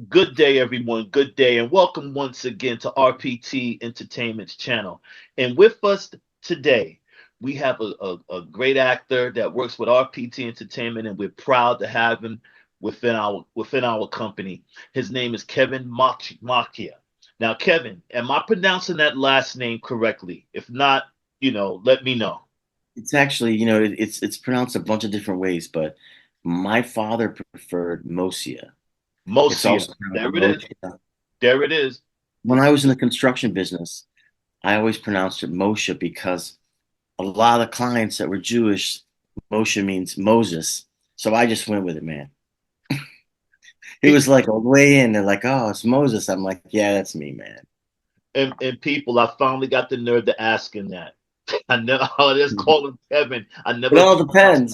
Good day, everyone. Good day, and welcome once again to RPT Entertainment's channel. And with us today, we have a great actor that works with RPT Entertainment, and we're proud to have him within our company. His name is Kevin Moccia. Now, Kevin, am I pronouncing that last name correctly? If not, let me know. It's actually, it's pronounced a bunch of different ways, but my father preferred Mosia. It's Mocia. also pronounced There it is. Mosia. There it is. When I was in the construction business, I always pronounced it Moshe because a lot of clients that were Jewish, Moshe means Moses. So I just went with it, man. It was like a way in. They're like, "Oh, it's Moses." I'm like, "Yeah, that's me, man." And people, I finally got the nerve to ask him that. I know I just call him Kevin. I It never all pronounce depends,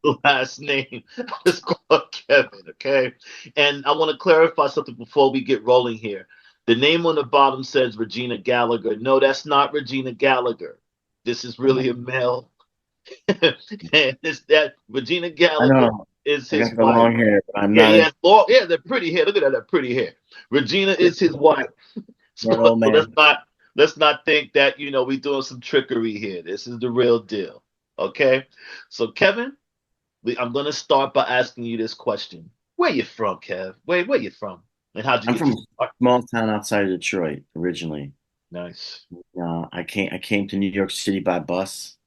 the last name. I just call him Kevin, okay? And I want to clarify something before we get rolling here. The name on the bottom says Regina Gallagher. No, that's not Regina Gallagher. This is really a male. And it's that Regina I Gallagher know. is I his got the wife. long hair, but I'm Yeah, not he a has long, yeah, they're pretty hair. Look at that pretty hair. Regina is his wife. an So old let's man. not think that we're doing some trickery here. This is the real deal. Okay? So Kevin, I'm gonna start by asking you this question. Where you from, Kev? Where you from? And how'd you I'm get from your a start? small town outside of Detroit originally. Nice. I came to New York City by bus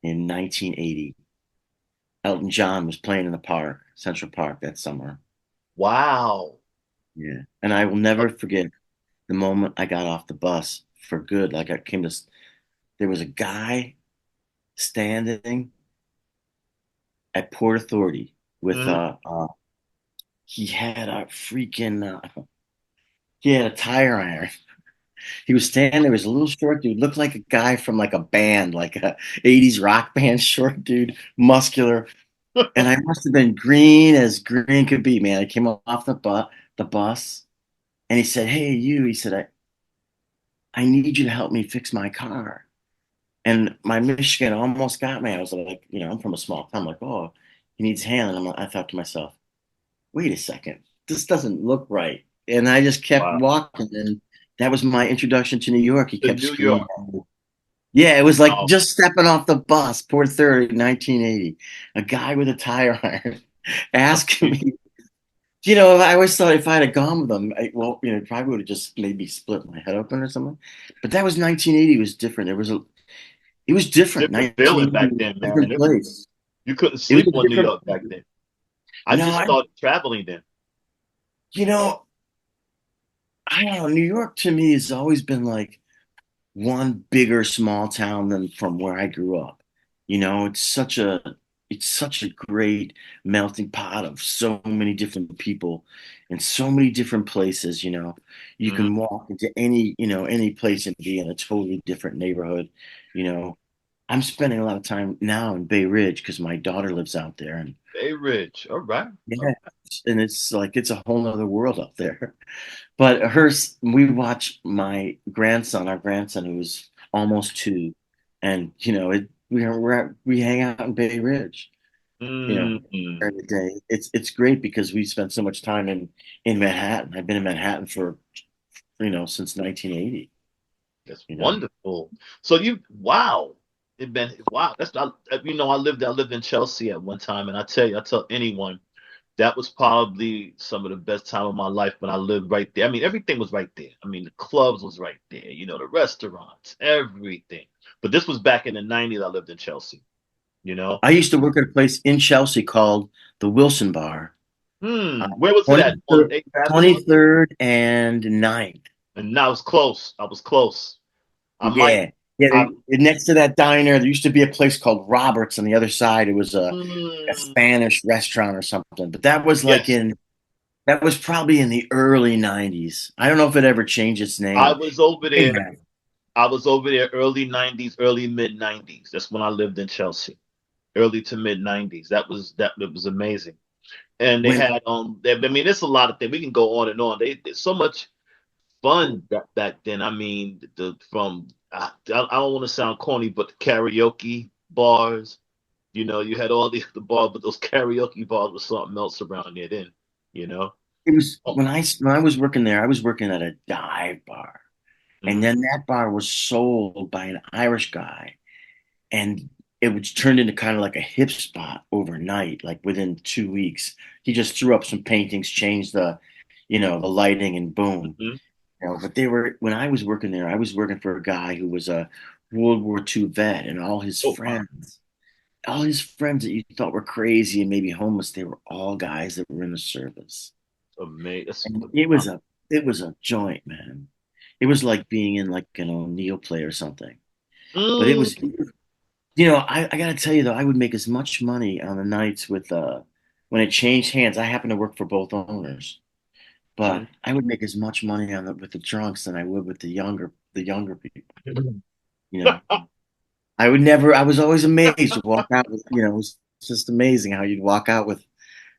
in 1980. Elton John was playing in the park, Central Park, that summer. Wow. Yeah, and I will never forget the moment I got off the bus for good. Like I came to, there was a guy standing at Port Authority with Mm-hmm. he had a freaking he had a tire iron. He was standing there, was a little short dude, looked like a guy from like a band, like a 80s rock band, short dude, muscular. And I must have been green as green could be, man. I came off the bus and he said, "Hey, you," he said, I need you to help me fix my car. And my Michigan almost got me. I was like, I'm from a small town. I'm like, oh, he needs a hand. And I thought to myself, wait a second, this doesn't look right. And I just kept Wow. walking. And that was my introduction to New York. He To kept New screaming. York. Yeah, it was like Wow. just stepping off the bus, Port Authority, 1980. A guy with a tire iron asking me, I always thought if I had gone with him, probably would have just maybe split my head open or something. But that was 1980. It was different. It was different. Different feeling 1980 back was then, a man. different place. You couldn't It was sleep a on New different, York back then. I you know, just I, started traveling then. you know, I don't know. New York to me has always been like one bigger small town than from where I grew up. It's such a great melting pot of so many different people and so many different places. You Hmm. can walk into any place and be in a totally different neighborhood. You know, I'm spending a lot of time now in Bay Ridge because my daughter lives out there, and Bay Ridge. All right. yeah, and it's like it's a whole other world out there. But we watch our grandson who's almost 2, and we hang out in Bay Ridge, Mm, during the day. It's great because we spent so much time in Manhattan. I've been in Manhattan for since 1980. that's You know, wonderful. So wow. Wow. I lived in Chelsea at one time, and I tell anyone that was probably some of the best time of my life when I lived right there. I mean, everything was right there. I mean, the clubs was right there, the restaurants, everything. But this was back in the 90s. I lived in Chelsea, you know. I used to work at a place in Chelsea called the Wilson Bar, uh, Where was it at? On 23rd, 8th Avenue? 23rd and Ninth. And I was close. I was close. I might. Yeah. Yeah, I, next to that diner, there used to be a place called Roberts on the other side. It was a mm, Spanish restaurant or something, but that was probably in the early 90s. I don't know if it ever changed its I name. was over May there. have. I was over there early 90s, early mid 90s. That's when I lived in Chelsea. Early to mid 90s. That was amazing. And they When had I mean, there's a lot of things. We can go on and on. There's so much fun back then. I mean, the from I don't want to sound corny, but the karaoke bars. You had all the bars, but those karaoke bars was something else around there then. You know. it was Oh, when I was working there, I was working at a dive bar. And hmm. then that bar was sold by an Irish guy. And it was turned into kind of like a hip spot overnight, like within 2 weeks. He just threw up some paintings, changed the lighting, and boom. Hmm. But they were when I was working there, I was working for a guy who was a World War II vet, and Oh, wow. all his friends that you thought were crazy and maybe homeless, they were all guys that were in the service. And Wow. it was a joint, man. It was like being in like an O'Neill play or something. But Mm, I gotta tell you though, I would make as much money on the nights with when it changed hands. I happen to work for both owners, but I would make as much money on with the drunks than I would with the younger people. mm. You know, I would never. I was always amazed to walk out with. It was just amazing how you'd walk out with.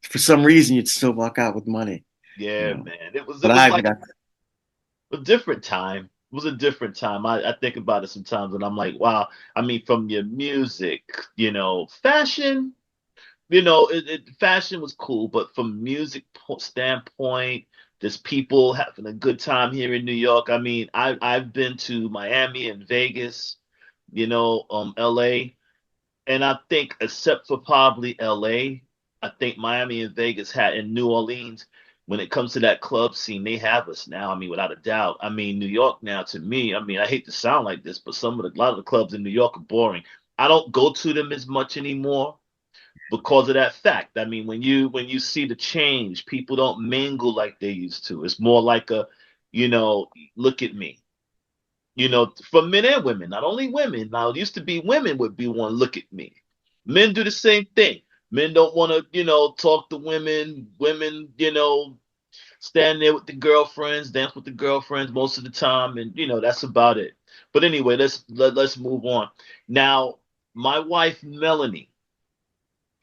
For some reason, you'd still walk out with money. You Yeah, know, man. It was but it was I've like got a different time. It was a different time. I think about it sometimes and I'm like, wow. I mean, from your music, fashion, fashion was cool, but from music standpoint, there's people having a good time here in New York. I mean, I've been to Miami and Vegas, LA. And I think, except for probably LA, I think Miami and Vegas had in New Orleans, when it comes to that club scene, they have us now. I mean, without a doubt. I mean, New York now to me, I mean, I hate to sound like this, but a lot of the clubs in New York are boring. I don't go to them as much anymore because of that fact. I mean, when you see the change, people don't mingle like they used to. It's more like you know, look at me. For men and women, not only women. Now, it used to be women would be one, look at me. Men do the same thing. Men don't want to, talk to women. Women, stand there with the girlfriends, dance with the girlfriends most of the time, and that's about it. But anyway, let's move on. Now, my wife Melanie,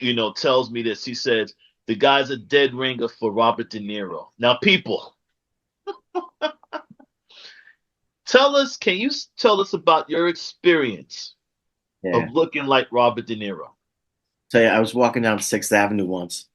tells me this. She says the guy's a dead ringer for Robert De Niro. Now, people, can you tell us about your experience of yeah. looking like Robert De Niro? Tell you, I was walking down Sixth Avenue once,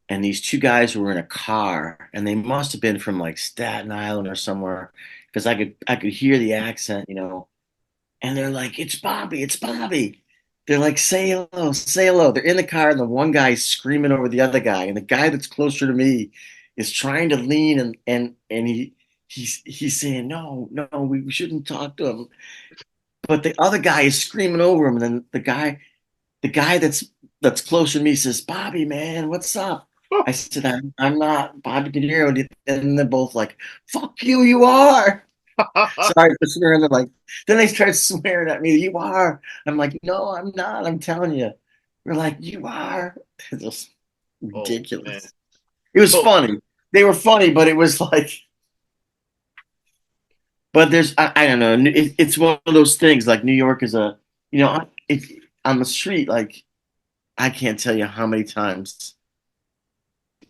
and these two guys were in a car, and they must have been from like Staten Island or somewhere, because I could hear the accent, and they're like, "It's Bobby, it's Bobby." They're like, "Say hello, say hello." They're in the car, and the one guy's screaming over the other guy, and the guy that's closer to me is trying to lean, and he's saying, "No, no, we shouldn't talk to him." But the other guy is screaming over him, and then the guy that's closer to me says, "Bobby, man, what's up?" I said, I'm not Bobby De Niro. And they're both like, "Fuck you, you are." Sorry for swearing. They're like, then they start swearing at me. "You are." I'm like, "No, I'm not. I'm telling you." They're like, "You are." It's just Oh man. ridiculous. It was So funny. They were funny, but it was like, but I don't know. It's one of those things. Like New York is if on the street, like I can't tell you how many times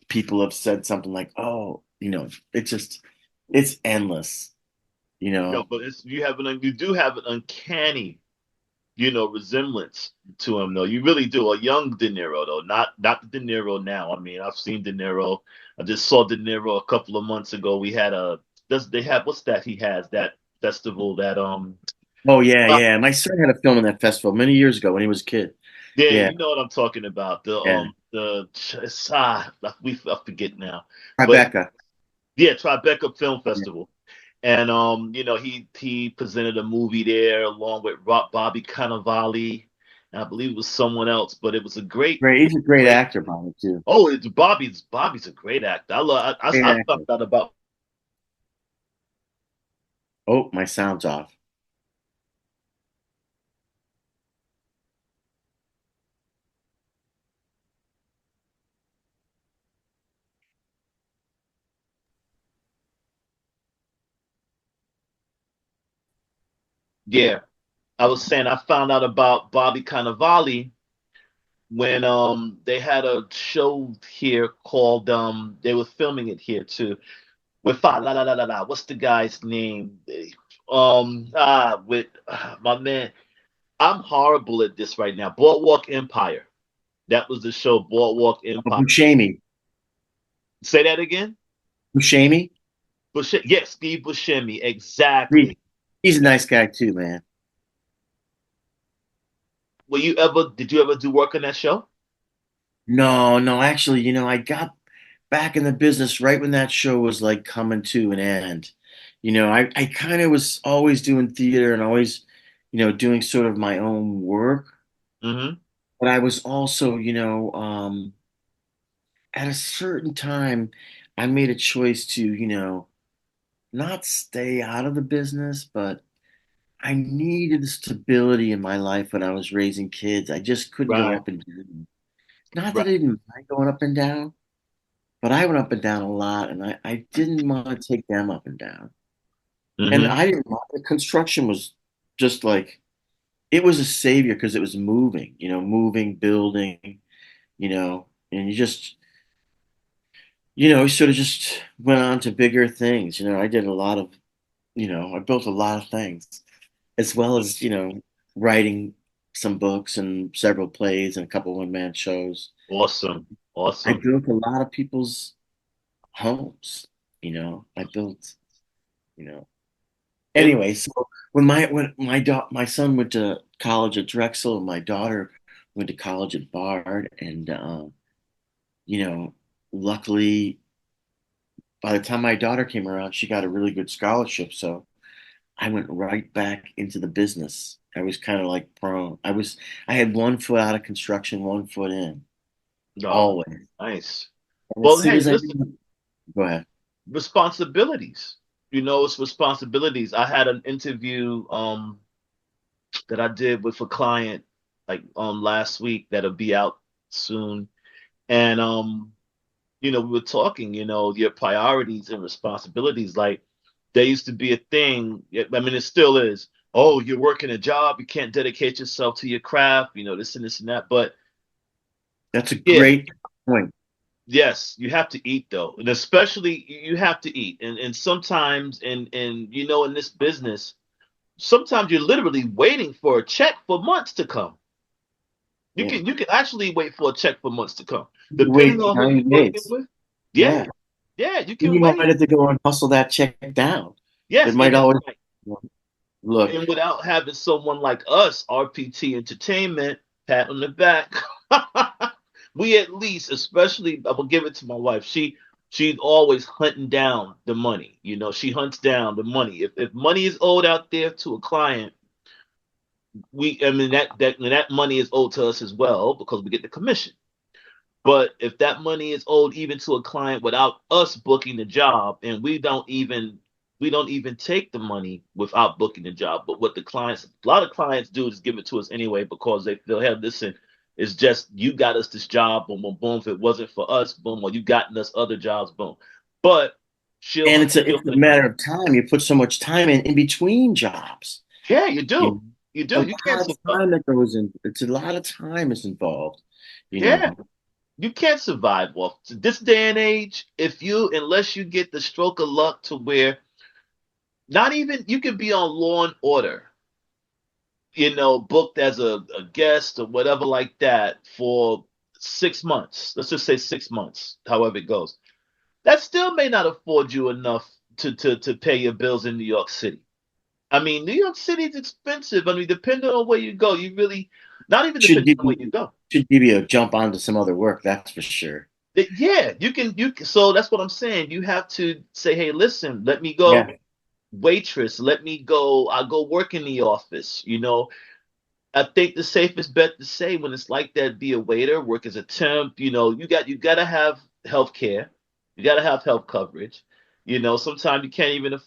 people have said something like, "Oh, it's endless." You know, but you do have an uncanny, resemblance to him though. You really do. A young De Niro though, not the De Niro now. I mean, I've seen De Niro. I just saw De Niro a couple of months ago. We had does they have what's that he has that festival that Oh yeah, ah, yeah. My son had a film in that festival many years ago when he was a kid. yeah, Yeah, you know what I'm talking about. yeah. I forget now. But Tribeca. yeah, Tribeca Film Yeah. Festival. And he presented a movie there along with Bobby Cannavale, and I believe it was someone else, but it was a great, Great. He's a great great. actor, Bobby, too. Oh, it's Bobby's a great actor. Great I found actor. out about. Oh, my sound's off. Yeah, I was saying I found out about Bobby Cannavale when they had a show here called they were filming it here too with la la la la la. What's the guy's name? With my man. I'm horrible at this right now. Boardwalk Empire. That was the show, Boardwalk Oh, Empire. Buscemi. Say that again. Buscemi. Yes, Steve Buscemi, He- exactly. He's a nice guy too, man. Did you ever do work on that show? No, no, actually, I got back in the business right when that show was like coming to an end. I kind of was always doing theater and always, doing sort of my own work. Mm-hmm. But I was also, at a certain time, I made a choice to, not stay out of the business, but I needed the stability in my life when I was raising kids. I just couldn't go Right, up and down. Not that right. I didn't mind going up and down, but I went up and down a lot, and I didn't want to take them up and down. And Mm-hmm. I didn't mind. The construction was just like, it was a savior because it was moving, moving, building, and you just, sort of just went on to bigger things. I did a lot of, I built a lot of things, as well as, writing some books and several plays and a couple one-man shows. Awesome, I awesome. built a lot of people's homes, I built, you know. And Anyway, so when my son went to college at Drexel and my daughter went to college at Bard, and you know, luckily by the time my daughter came around, she got a really good scholarship. So I went right back into the business. I was kind of like prone. I had one foot out of construction, one foot in, no, always. nice. And as Well, soon hey, as I listen, go ahead. responsibilities. It's responsibilities. I had an interview that I did with a client like last week that'll be out soon. And we were talking, your priorities and responsibilities. Like there used to be a thing, I mean it still is. Oh, you're working a job, you can't dedicate yourself to your craft, this and this and that. But That's a yeah, great point. yes, you have to eat though. And especially you have to eat. And sometimes in this business, sometimes you're literally waiting for a check for months to come. You Yeah. can you can actually wait for a check for months to come, You depending wait on who 90 you're working days. with. Yeah, Yeah. yeah, you You can might wait. have to go and hustle that check down. It Yes, might always look. and without having someone like us, RPT Entertainment, pat on the back, we at least, especially, I will give it to my wife. She's always hunting down the money. She hunts down the money. If money is owed out there to a client, I mean that money is owed to us as well because we get the commission. But if that money is owed even to a client without us booking the job, and we don't even take the money without booking the job. But what a lot of clients do is give it to us anyway because they feel, hey, listen, it's just you got us this job, boom, boom, boom. If it wasn't for us, boom, or you gotten us other jobs, boom. But she'll And hunt it's a matter of time. You put so much time in between jobs. yeah, you You do. know, You a do. You can't lot of survive. time that goes in. It's a lot of time is involved. You Yeah. know, You can't survive off this day and age unless you get the stroke of luck to where not even you can be on Law and Order, booked as a guest or whatever like that for 6 months. Let's just say 6 months, however it goes. That still may not afford you enough to pay your bills in New York City. I mean, New York City is expensive. I mean, depending on where you go, you really not even should depending give on where you you go. should give you a jump onto some other work. That's for sure. Yeah, you can. So that's what I'm saying. You have to say, hey, listen, let me Yeah. go waitress, let me go. I'll go work in the office. I think the safest bet to say when it's like that, be a waiter, work as a temp. You gotta have health care, you gotta have health coverage. Sometimes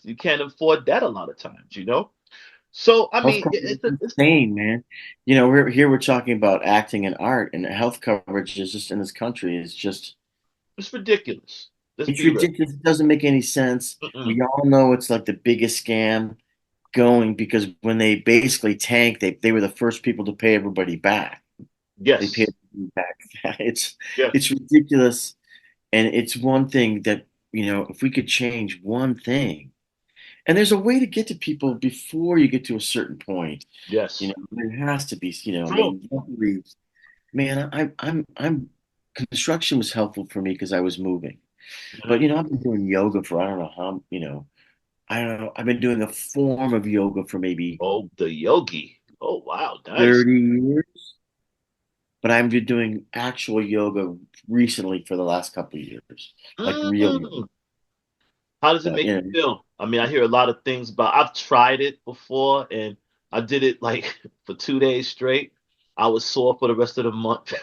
you can't afford that a lot of times. So I Health mean, coverage is insane, man. We're talking about acting and art, and health coverage is just in this country is just it's ridiculous. Let's it's be real. ridiculous. It doesn't make any sense. Mm-mm. We all know it's like the biggest scam going because when they basically tanked, they were the first people to pay everybody back. They paid Yes, everybody back. It's yes, ridiculous, and it's one thing that if we could change one thing, and there's a way to get to people before you get to a certain point. yes. There has to be. I True. mean, luckily, man, construction was helpful for me because I was moving. But Mhm. I've been doing yoga for I don't know how, I don't know. I've been doing a form of yoga for maybe Oh, the yogi. Oh, wow, nice. 30 years, but I've been doing actual yoga recently for the last couple of years, like real yoga. Mm. How does it But make you feel? I mean, I hear a lot of things about. I've tried it before, and I did it like for 2 days straight. I was sore for the rest of the month,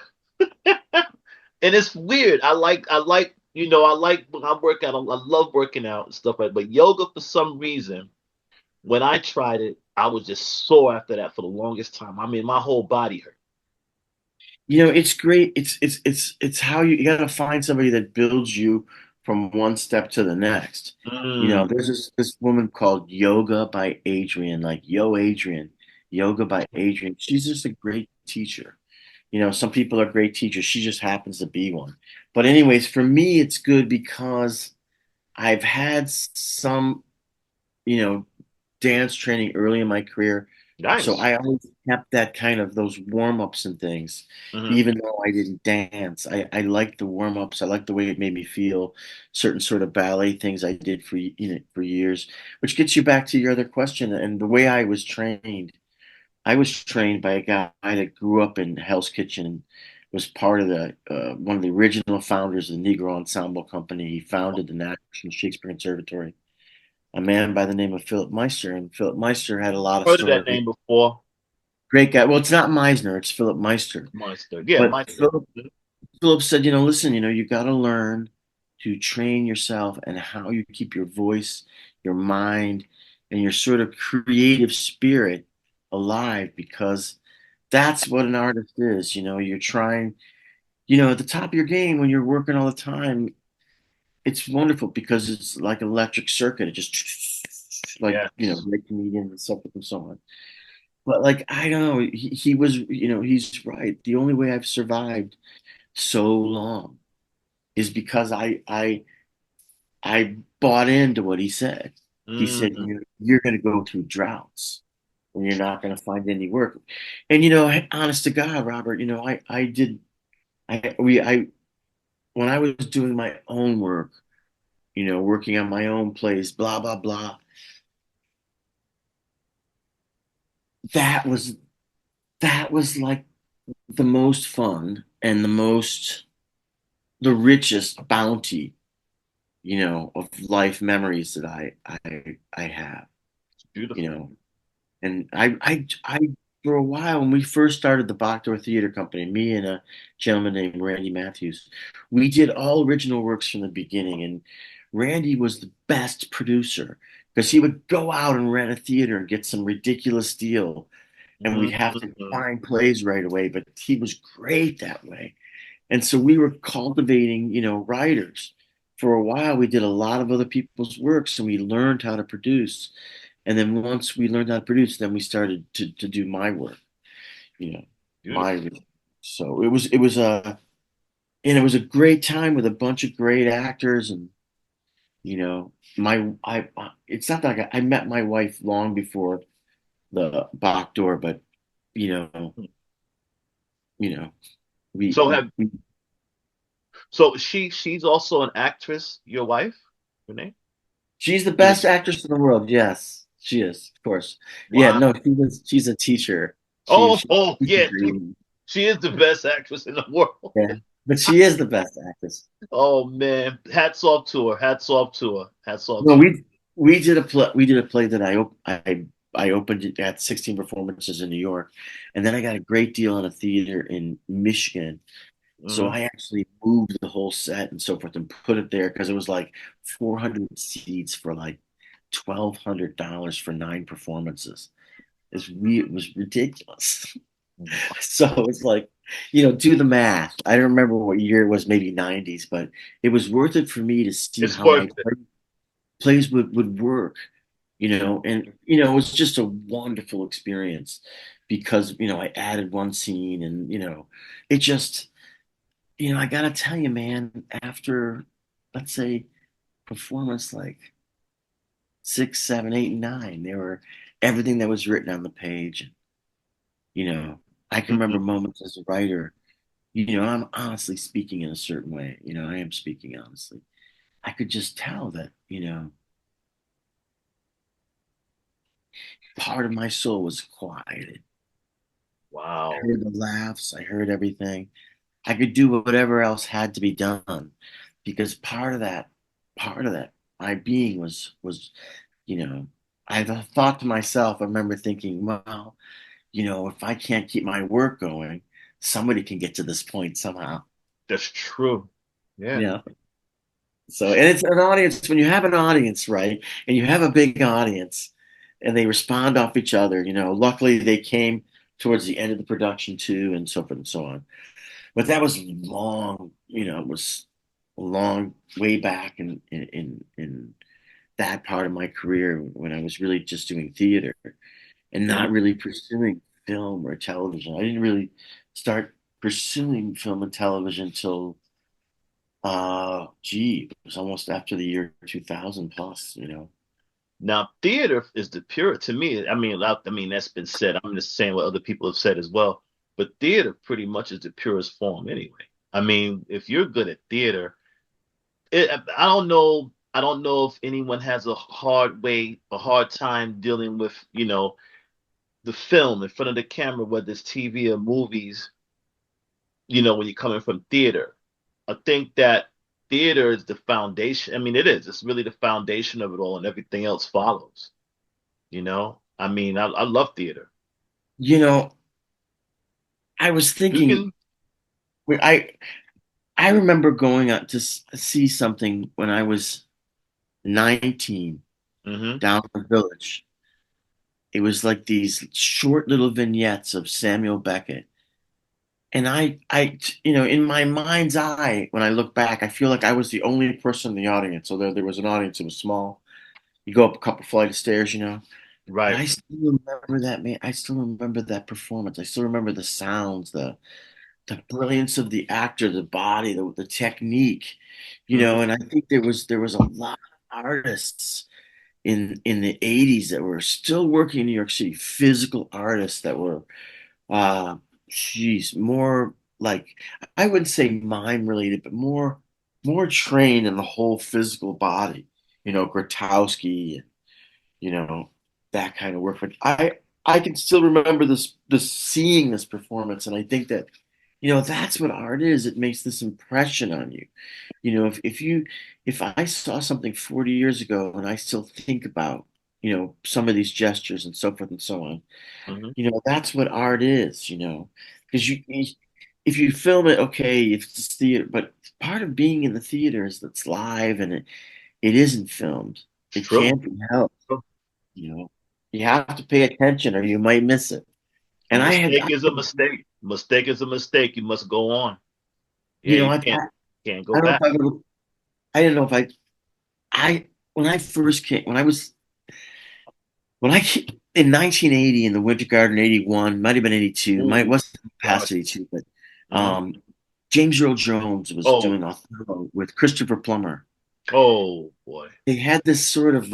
and it's weird. I like when I work out. I love working out and stuff like. But yoga, for some reason, when I tried it, I was just sore after that for the longest time. I mean, my whole body hurt. it's great. It's how you got to find somebody that builds you from one step to the next. Mm, There's this woman called Yoga by Adrian, like Yo Adrian, Yoga by Adrian. She's just a great teacher. Some people are great teachers. She just happens to be one. But anyways, for me, it's good because I've had some, you know, dance training early in my career. So nice. I always kept that kind of those warm-ups and things, Hmm. even though I didn't dance. I liked the warm-ups. I liked the way it made me feel, certain sort of ballet things I did for years, which gets you back to your other question and the way I was trained. I was trained by a guy that grew up in Hell's Kitchen and was part of the one of the original founders of the Negro Ensemble Company. He founded the National Shakespeare Conservatory, a man by the name of Philip Meister. And Philip Meister had a lot of Heard of that stories. name before. Great guy. Well, it's not Meisner, it's Philip Meister. Meister. Yeah, But Meister. Philip said, listen, you got to learn to train yourself and how you keep your voice, your mind, and your sort of creative spirit alive because that's what an artist is. You're trying, at the top of your game when you're working all the time, it's wonderful because it's like an electric circuit. It just like, Yes. make comedians and stuff and so on. But like, I don't know, he was, he's right. The only way I've survived so long is because I bought into what he said. He said, Mm, you're going to go through droughts and you're not going to find any work. And honest to God, Robert, I did I when I was doing my own work, working on my own place, blah blah blah. That was that was like the most fun and the richest bounty, of life memories that I have, it's you beautiful. know. And I for a while when we first started the Bachtor Theater Company, me and a gentleman named Randy Matthews, we did all original works from the beginning. And Randy was the best producer because he would go out and rent a theater and get some ridiculous deal, and we'd have to Mm, find plays right away. But he was great that way. And so we were cultivating, writers. For a while, we did a lot of other people's works and we learned how to produce. And then once we learned how to produce, then we started to do my work, you know, beautiful. my so it was a great time with a bunch of great actors and my it's not like I met my wife long before the Bach door, but you know, you know, we, So we, have we so she's also an actress, your wife, Renee? she's the She's a best actress in the world. Yes, she is, of course. Yeah, wow. no, she's a teacher. Oh, She's oh teacher yeah, dream. she is the best actress in the world. Yeah, but she is the best actress. Oh man, hats off to her. Hats off to her. Hats off No, to her. we did a play that I opened it at 16 performances in New York, and then I got a great deal in a theater in Michigan. So Hmm. I actually moved the whole set and so forth and put it there because it was like 400 seats for like $1,200 for 9 performances. It was ridiculous. So it's like, do the math. I don't remember what year it was, maybe 90s, but it was worth it for me to see It's how worth my it. plays would work, and it was just a wonderful experience because, I added one scene and, it just, I gotta tell you, man, after let's say performance like 6, 7, 8, and 9, they were everything that was written on the page. I can Mhm. remember moments as a writer, I'm honestly speaking in a certain way. I am speaking honestly. I could just tell that, part of my soul was quieted. I Wow. heard the laughs, I heard everything. I could do whatever else had to be done because part of that, my being was, you know, I thought to myself, I remember thinking, well, if I can't keep my work going, somebody can get to this point somehow. That's true. Yeah. Yeah. So, and it's an audience, when you have an audience, right? And you have a big audience and they respond off each other, luckily they came towards the end of the production too, and so forth and so on. But that was long, it was a long way back in that part of my career when I was really just doing theater and not Mhm. really pursuing film or television. I didn't really start pursuing film and television until it was almost after the year 2000 plus. Now, theater is the pure to me. I mean, that's been said. I'm just saying what other people have said as well. But theater pretty much is the purest form anyway. I mean, if you're good at theater, I don't know. I don't know if anyone has a hard time dealing with, the film in front of the camera, whether it's TV or movies, when you're coming from theater. I think that theater is the foundation. I mean, it is. It's really the foundation of it all, and everything else follows. I mean, I love theater. You know, I was You thinking, can. I remember going out to see something when I was 19 Hmm. down in the village. It was like these short little vignettes of Samuel Beckett. And in my mind's eye, when I look back, I feel like I was the only person in the audience. So there was an audience, it was small. You go up a couple flight of stairs. But Right. I still remember that, man. I still remember that performance. I still remember the sounds, the brilliance of the actor, the body, the technique, Hmm. and I think there was a lot of artists in the 80s that were still working in New York City, physical artists that were uh more like, I wouldn't say mime related, but more trained in the whole physical body, Grotowski, you know, that kind of work. But I can still remember this seeing this performance, and I think that that's what art is. It makes this impression on you. If I saw something 40 years ago and I still think about some of these gestures and so forth and so on, Hmm. that's what art is. Because if you film it, okay, if it's theater, but part of being in the theater is that's live and it isn't filmed. It's It true. can't be helped. You know, you have to pay attention or you might miss it. A And mistake is a mistake. Mistake is a mistake. You must go on. Yeah, you know, you I, can't go I don't know back. if I don't know if when I first came, when I came in 1980 in the Winter Garden, 81, might have been 82, might Oh wasn't God. past 82, but Hmm. James Earl Jones was Oh, doing Othello with Christopher Plummer. oh boy. They had this sort of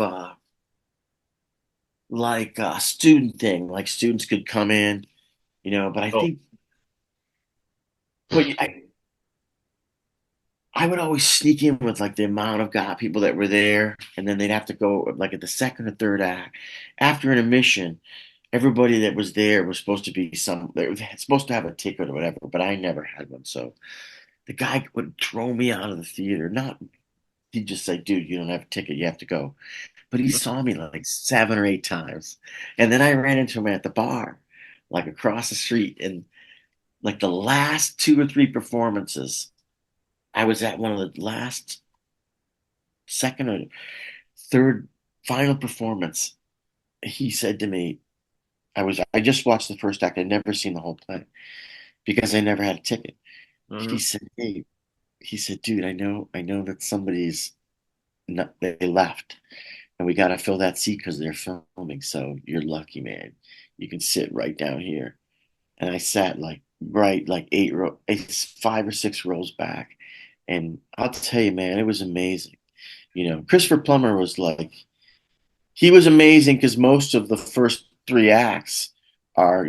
like student thing, like students could come in, but I Oh. think, but I would always sneak in with like the amount of people that were there, and then they'd have to go like at the second or third act. After intermission, everybody that was there was supposed to be they were supposed to have a ticket or whatever, but I never had one. So the guy would throw me out of the theater. Not He'd just say, "Dude, you don't have a ticket. You have to go." But he saw me like 7 or 8 times, and then I ran into him at the bar, like across the street, and like the last two or three performances. I was at one of the last, second or third final performance. He said to me, I just watched the first act. I'd never seen the whole play because I never had a ticket. He Hmm. said, "Hey," he said, "Dude, I know that somebody's not, they left and we got to fill that seat because they're filming. So you're lucky, man. You can sit right down here." And I sat like right, like 5 or 6 rows back. And I'll tell you, man, it was amazing. Christopher Plummer was like, he was amazing because most of the first three acts are,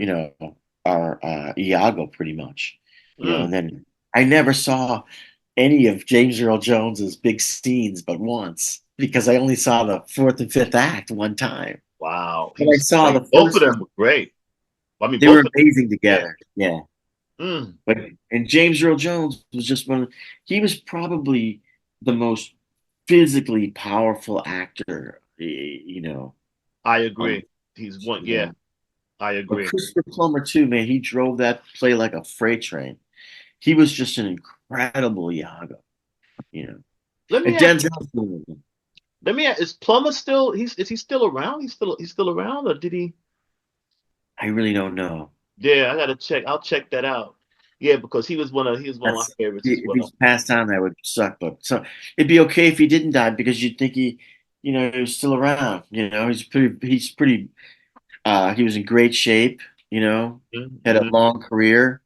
are Iago pretty much, and Mm. then I never saw. any of James Earl Jones's big scenes but once because I only saw the fourth and fifth act one time. Wow, he But I was saw great. the Both of first them one. were great. I mean, They both were of them. amazing Yeah. together. Yeah. Mm, But and James Earl Jones was just he was probably the most physically powerful actor, I on, agree. He's one. you Yeah, know. I But agree. Christopher Plummer too, man, he drove that play like a freight train. He was just an incredible Iago, you know. Let me And ask. Denzel, Let me ask. Is Plummer still? Is he still around? He's still around, or did he? I really don't know. Yeah, I gotta check. I'll check that out. Yeah, because he was one of my That's favorites as if he's well. passed on, that would suck. But so it'd be okay if he didn't die because you'd think he was still around. He was in great shape. Had a Mm-hmm. long career,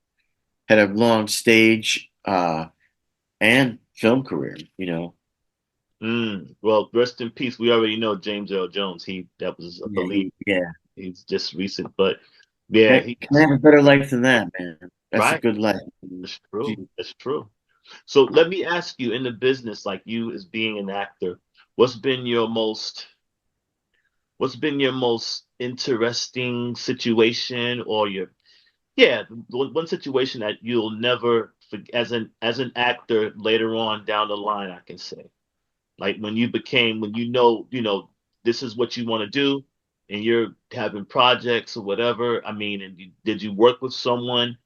had a long stage and film career. Well, rest in peace. We already know James Earl Jones. That was, I Yeah, believe, yeah. he's just recent, but yeah, Can I have a better life than that, man? That's a right. good life. That's true. Gee. That's true. So let me ask you, in the business, like you as being an actor, what's been your most what's been your most interesting situation, or one situation that you'll never forget as an actor later on down the line, I can say. Like when this is what you want to do and you're having projects or whatever. I mean, and did you work with someone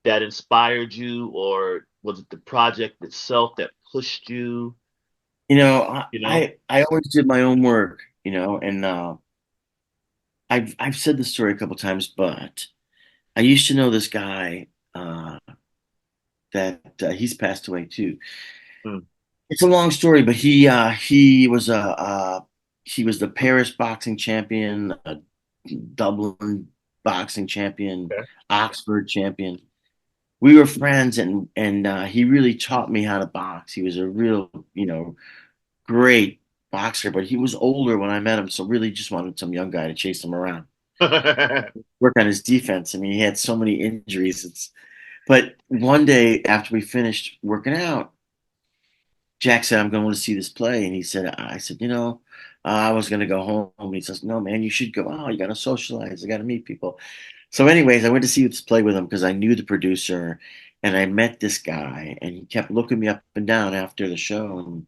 that inspired you, or was it the project itself that pushed you? I, You know? I I always did my own work, and I've said this story a couple times, but I used to know this guy that he's passed away too. Mm, It's a long story, but he was the Paris boxing champion, Dublin boxing champion, okay. Oxford champion. We were friends, and he really taught me how to box. He was a real, great boxer, but he was older when I met him, so really just wanted some young guy to chase him around, work on his defense. I mean, he had so many injuries. But one day after we finished working out, Jack said, "I'm going to see this play," and I said, I was going to go home. He says, "No, man, you should go. Oh, you got to socialize. I got to meet people." So, anyways, I went to see this play with him because I knew the producer, and I met this guy, and he kept looking me up and down after the show, and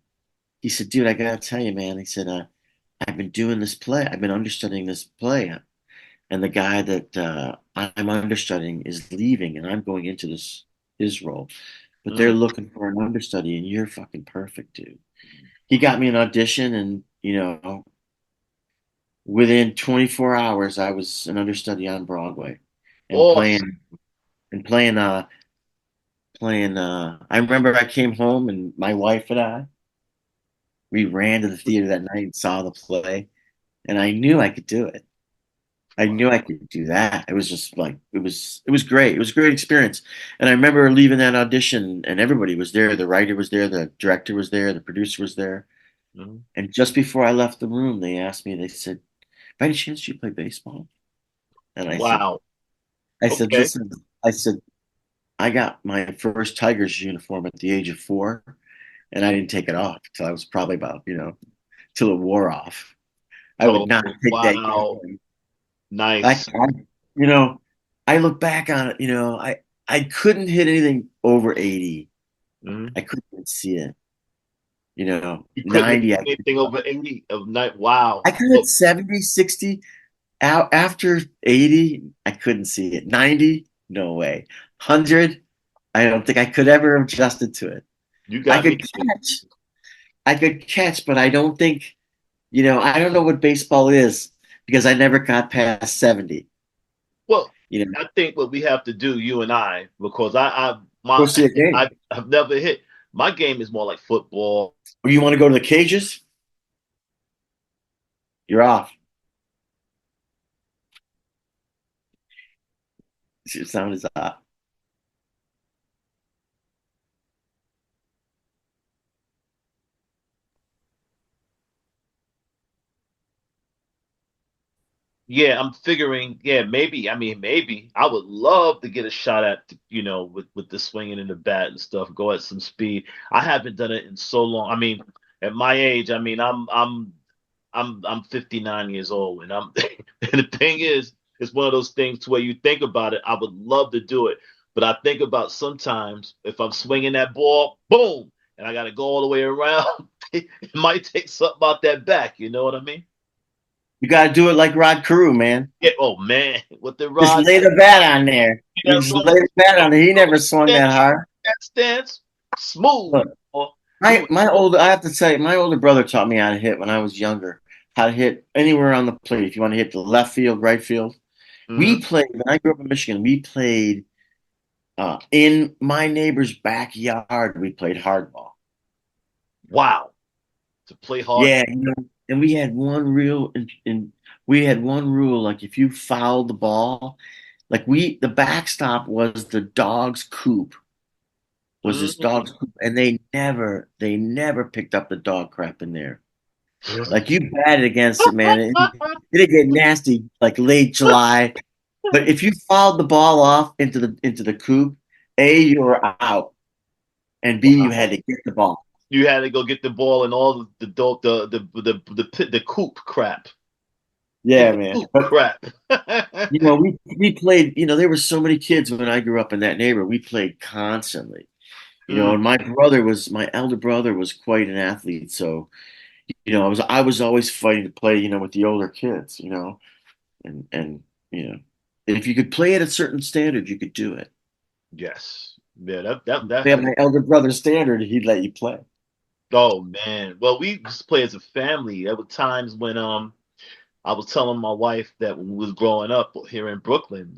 he said, "Dude, I gotta tell you, man." He said, "I've been doing this play. I've been understudying this play, and the guy that I'm understudying is leaving, and I'm going into this his role, but they're Mm. looking for an understudy, and you're fucking perfect, dude." He got me an audition, and within 24 hours, I was an understudy on Broadway, and Awesome. playing. I remember I came home, and my wife and we ran to the theater that night and saw the play, and I knew I could do it. I knew I could do that. It was just like it was great. It was a great experience. And I remember leaving that audition and everybody was there. The writer was there, the director was there, the producer was there. Mhm. And just before I left the room, they asked me, they said, "By any chance do you play baseball?" And Wow. I said, Okay. "Listen," I said, "I got my first Tigers uniform at the age of 4, and I didn't take it off till I was probably about, till it wore off. I would Oh, not take that wow. uniform." Nice. You know, I look back on it, I couldn't hit anything over 80. Mhm. I couldn't even see it. You couldn't hit 90, anything over 80 of night. Wow. I could hit Well, 70, 60. Out after 80, I couldn't see it. 90, no way. 100, I don't think I could ever have adjusted to it. you I got could me too. catch. I could catch, but I don't think, I don't know what baseball is because I never got past 70. Well, You know, I think what we have to do, you and I, because go see a I game. I've never hit. My game is more like football. Or you want to go to the cages? You're off. Your sound is off. Yeah, I'm figuring. Yeah, maybe. I mean, maybe I would love to get a shot at, with the swinging and the bat and stuff. Go at some speed. I haven't done it in so long. I mean, at my age, I mean, I'm 59 years old, and I'm and the thing is, it's one of those things to where you think about it. I would love to do it, but I think about sometimes if I'm swinging that ball, boom, and I got to go all the way around. It might take something out that back. You know what I mean? You got to do it like Rod Carew, man. Yeah. Oh man, with the Just rod, lay the bat on there. You that just lay little, the bat on there. He little never swung that stance, hard. that stance, smooth. Look, Or he my was. my older I have to tell you, my older brother taught me how to hit when I was younger. How to hit anywhere on the plate. If you want to hit the left field, right field. We Mhm. played when I grew up in Michigan. We played in my neighbor's backyard. We played hardball. Wow, to play hard. Yeah, and we had one rule, and we had one rule. Like if you fouled the ball, like the backstop was the dog's coop. Was this Mhm. dog's coop, and they never picked up the dog crap in there. Like you batted against it, man. It'd get nasty like late July. But if you fouled the ball off into the coop, A, you were out, and B, you had Wow. to get the ball. You had to go get the ball and all the dope, the coop crap. Get Yeah, the man. coop But crap. we played. There were so many kids when I grew up in that neighborhood. We played constantly. Mm, And my elder brother was quite an athlete. So I was always fighting to play. With the older kids. And you know, and if you could play at a certain standard, you could do it. yes. Yeah, that Play at definitely. my elder brother's standard, he'd let you play. Oh man. Well, we used to play as a family. There were times when I was telling my wife that when we was growing up here in Brooklyn,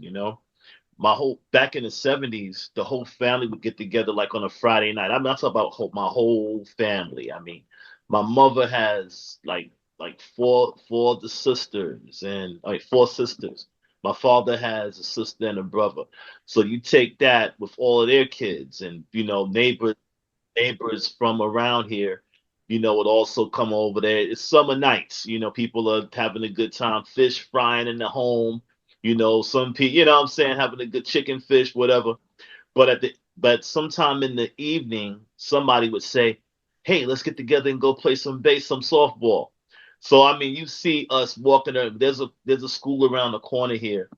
my whole back in the 70s, the whole family would get together like on a Friday night. I'm not talking about my whole family. I mean, my mother has like four of the sisters and like four sisters. My father has a sister and a brother. So you take that with all of their kids and neighbors from around here, would also come over there. It's summer nights, people are having a good time, fish frying in the home, some people, what I'm saying, having a good chicken, fish, whatever. But sometime in the evening, somebody would say, "Hey, let's get together and go play some softball." So I mean, you see us walking there. There's a school around the corner here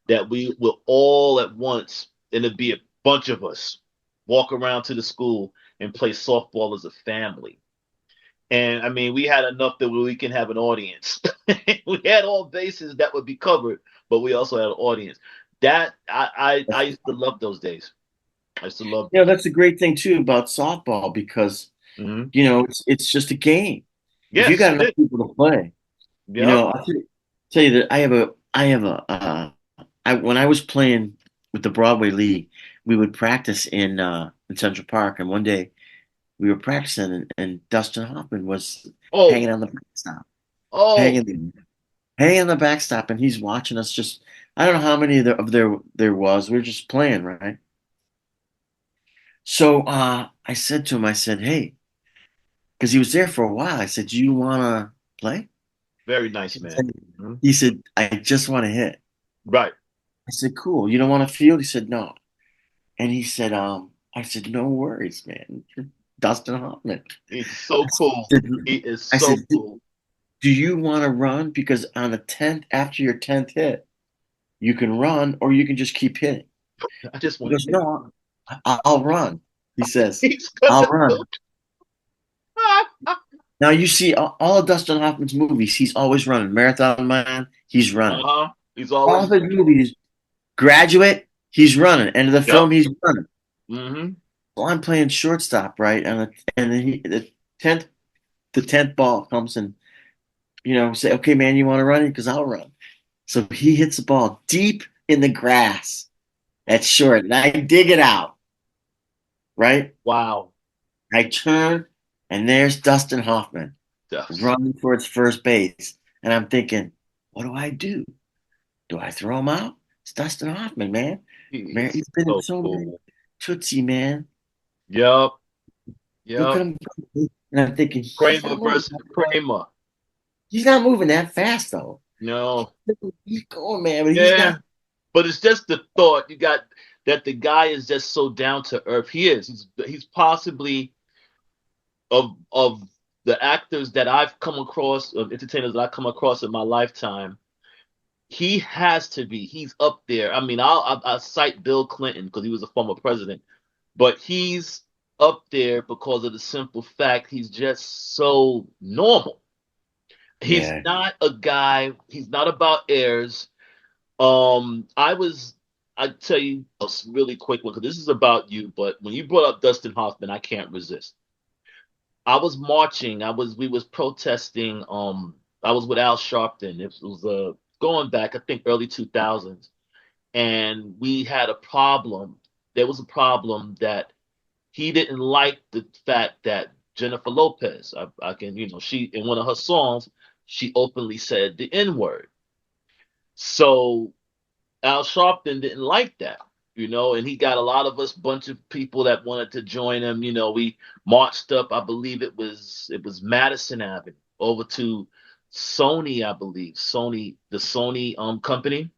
that we will all at once, and it'd be a bunch of us walk around to the school and play softball as a family. And I mean, we had enough that we can have an audience. We had all bases that would be covered, but we also had an audience. That I used to love those days. I used to love those. That's a great thing too about softball because Hmm. it's just a game. If you Yes, got it enough is. people to play, Yep. I'll tell you that I when I was playing with the Broadway League, we would practice in Central Park, and one day we were practicing, and Dustin Hoffman was Oh, hanging on the backstop, oh, hanging hanging on the backstop, and he's watching us. Just I don't know how many there was. We were just playing, right? So I said to him, I said, "Hey," because he was there for a while. I said, "Do you want to play?" very nice He man. said, Mhm. he said, "I just want to hit." Right. I said, "Cool. You don't want to field?" He said, "No." And he said, I said, "No worries, man. You're Dustin Hoffman." He's I so cool. said, He is I so said, cool. "Do you want to run? Because on a 10th, after your 10th hit, you can run or you can just keep hitting." I just He want to goes, hit. "No, I'll run." He says, He's gonna "I'll do. run." Now you see all of Dustin Hoffman's movies, he's always running. Marathon Man, he's running. Uh-huh. He's All always. of his movies, Graduate, he's running. End of the Yep. film, he's running. Hmm. Well, I'm playing shortstop, right? And then tenth the 10th ball comes and say, "Okay, man, you want to run it? Because I'll run." So he hits the ball deep in the grass at short, and I dig it out, right? Wow. I turn, and there's Dustin Hoffman Yes. running for its first base. And I'm thinking, what do I do? Do I throw him out? It's Dustin Hoffman, man. He Man, is he's been in so so many cool. Tootsie, man. Yep. Look at Yep. him go. And I'm thinking, Kramer versus Kramer. he's not moving that fast though. No. He's going, man, but he's Yeah. not. But it's just the thought you got that the guy is just so down to earth. He is. He's possibly of the actors that I've come across, of entertainers that I come across in my lifetime. He has to be. He's up there. I mean, I'll cite Bill Clinton because he was a former president, but he's up there because of the simple fact he's just so normal. He's Yeah, not a guy. He's not about airs. I tell you a really quick one because this is about you. But when you brought up Dustin Hoffman, I can't resist. I was marching. We was protesting. I was with Al Sharpton. It was going back, I think, early 2000s, and we had a problem. There was a problem that he didn't like the fact that Jennifer Lopez, I can, she in one of her songs, she openly said the N word. So Al Sharpton didn't like that, and he got a lot of us, bunch of people that wanted to join him. We marched up. I believe it was Madison Avenue over to Sony, I believe Sony, the Sony company,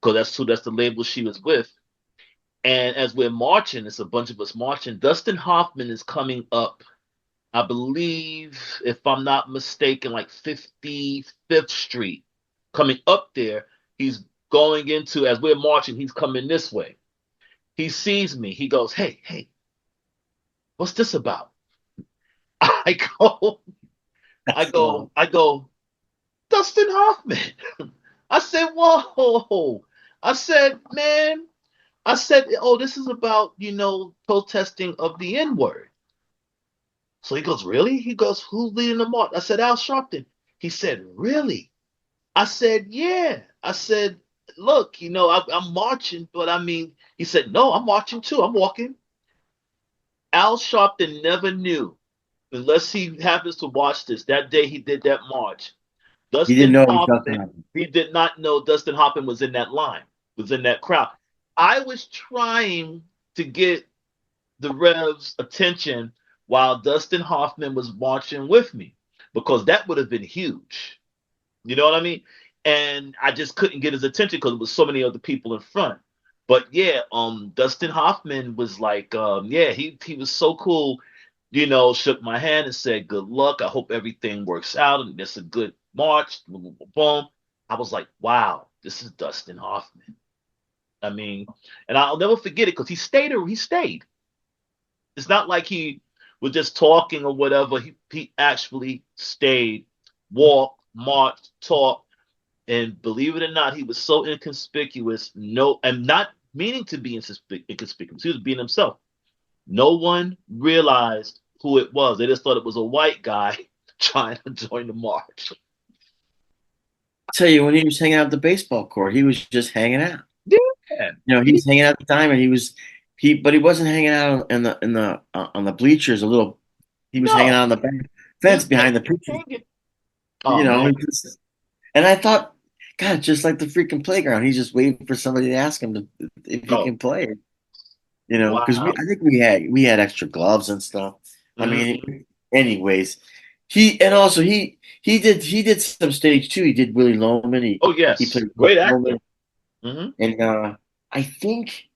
because that's the label she was with. And as we're marching, it's a bunch of us marching. Dustin Hoffman is coming up, I believe, if I'm not mistaken, like 55th Street, coming up there. He's going into, as we're marching, he's coming this way. He sees me. He goes, "Hey, hey, what's this about?" I go, I that's long. go, I go, Dustin Hoffman. I said, "Whoa." I said, "Man," I said, "Oh, this is about, protesting of the N word." So he goes, "Really?" He goes, "Who's leading the march?" I said, "Al Sharpton." He said, "Really?" I said, "Yeah." I said, "Look, I'm marching, but I mean," he said, "No, I'm marching too. I'm walking." Al Sharpton never knew, unless he happens to watch this, that day he did that march. He didn't Dustin know it was Dustin Hoffman, Hoffman. he did not know Dustin Hoffman was in that line, was in that crowd. I was trying to get the Revs' attention while Dustin Hoffman was marching with me because that would have been huge. You know what I mean? And I just couldn't get his attention because there was so many other people in front. But yeah, Dustin Hoffman was like, yeah, he was so cool. Shook my hand and said, "Good luck. I hope everything works out and it's a good march." Boom, boom, boom, boom. I was like, "Wow, this is Dustin Hoffman." I mean, and I'll never forget it because he stayed. He stayed. It's not like he was just talking or whatever. He actually stayed, walked, marched, talked. And believe it or not, he was so inconspicuous. No, and not meaning to be inconspicuous. He was being himself. No one realized who it was. They just thought it was a white guy trying to join the march. Tell you, when he was hanging out at the baseball court, he was just hanging out. Yeah. He was hanging out at the time, and but he wasn't hanging out in the on the bleachers. He was hanging No. out on the back He fence was hanging. behind the He was preacher. hanging. Oh He man. just, and I thought, God, just like the freaking playground, he's just waiting for somebody to ask him if he Oh can play. Because wow. I think we had extra gloves and stuff. I Hmm. mean, anyways, he did some stage too. He did Willie Loman. Oh He yes. played Willie Great actor. Loman, Hmm. and I think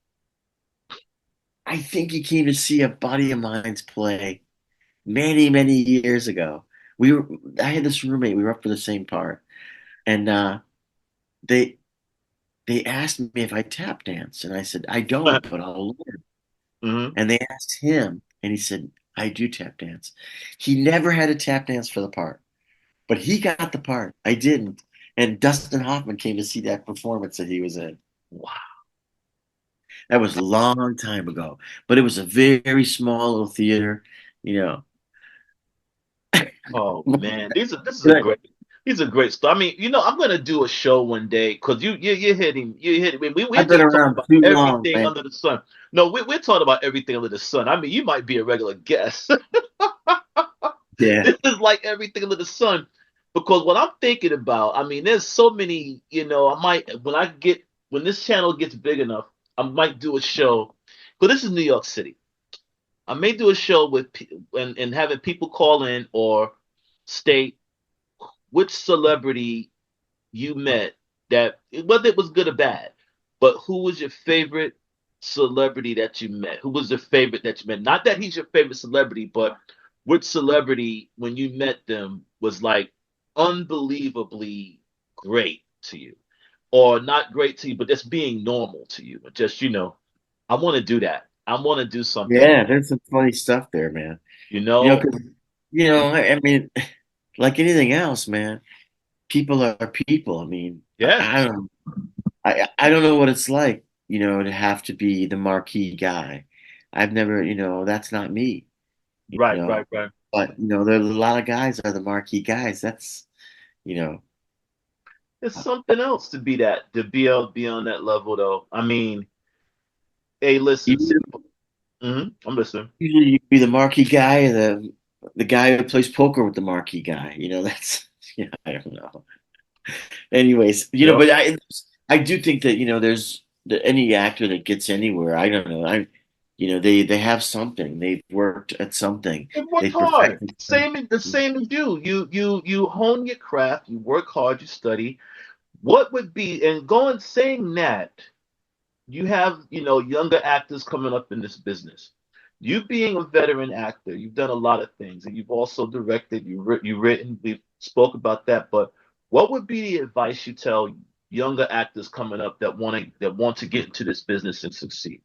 I think he came to see a buddy of mine's play many many years ago. I had this roommate. We were up for the same part, and they they asked me if I tap dance, and I said I don't, but I'll learn. Hmm. And they asked him, and he said, I do tap dance. He never had a tap dance for the part, but he got the part. I didn't. And Dustin Hoffman came to see that performance that he was in. Wow. That was a long time ago, but it was a very small little theater, you know. Oh man, this is a But great. These are great stuff. I mean, I'm gonna do a show one day because you're hitting we're I've been just talking around about too long, everything man. under the sun. No, we're talking about everything under the sun. I mean, you might be a regular guest. Yeah. This is like everything under the sun because what I'm thinking about. I mean, there's so many. I might when this channel gets big enough, I might do a show. But this is New York City. I may do a show with and having people call in or state which celebrity you met that, whether it was good or bad, but who was your favorite celebrity that you met? Who was the favorite that you met? Not that he's your favorite celebrity, but which celebrity, when you met them, was like unbelievably great to you? Or not great to you, but just being normal to you. Just, I want to do that. I want to do something, Yeah, there's some funny stuff there, man. you You know, know? 'cause, I mean, like anything else, man, people are people. I mean, Yeah, I don't know what it's like, to have to be the marquee guy. I've never, that's not me, you right, know. right, right. But there are a lot of guys are the marquee guys. That's, you know, It's something else to be that, to be on that level, though. I mean, hey, listen, usually, I'm listening. usually you be the marquee guy, the guy who plays poker with the marquee guy. That's I don't know. Anyways, Yep. but I do think that there's any actor that gets anywhere. I don't know. They have something. They've worked at something. It worked They've hard. perfected something. The same as you. You hone your craft. You work hard. You study. What would be, and going saying that, you have, younger actors coming up in this business. You being a veteran actor, you've done a lot of things, and you've also directed, you written, we spoke about that. But what would be the advice you tell younger actors coming up that want to get into this business and succeed?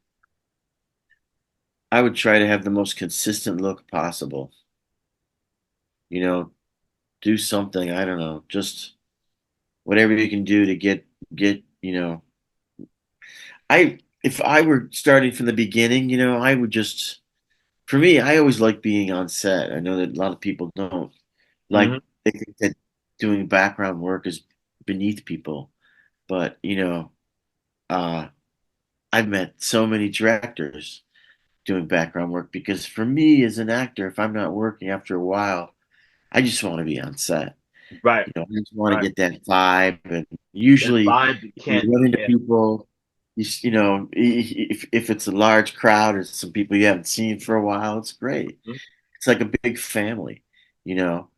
I would try to have the most consistent look possible. You know, do something. I don't know. Just whatever you can do to get. If I were starting from the beginning, I would just. For me, I always like being on set. I know that a lot of people don't. Hmm. Like they think that doing background work is beneath people. But uh, I've met so many directors doing background work because for me as an actor, if I'm not working after a while, I just want to be on set. Right, I just want to right. get that vibe. And That usually, vibe you if you can't. run into Yeah. people, if it's a large crowd or some people you haven't seen for a while, it's great. Mhm. It's like a big family, you know.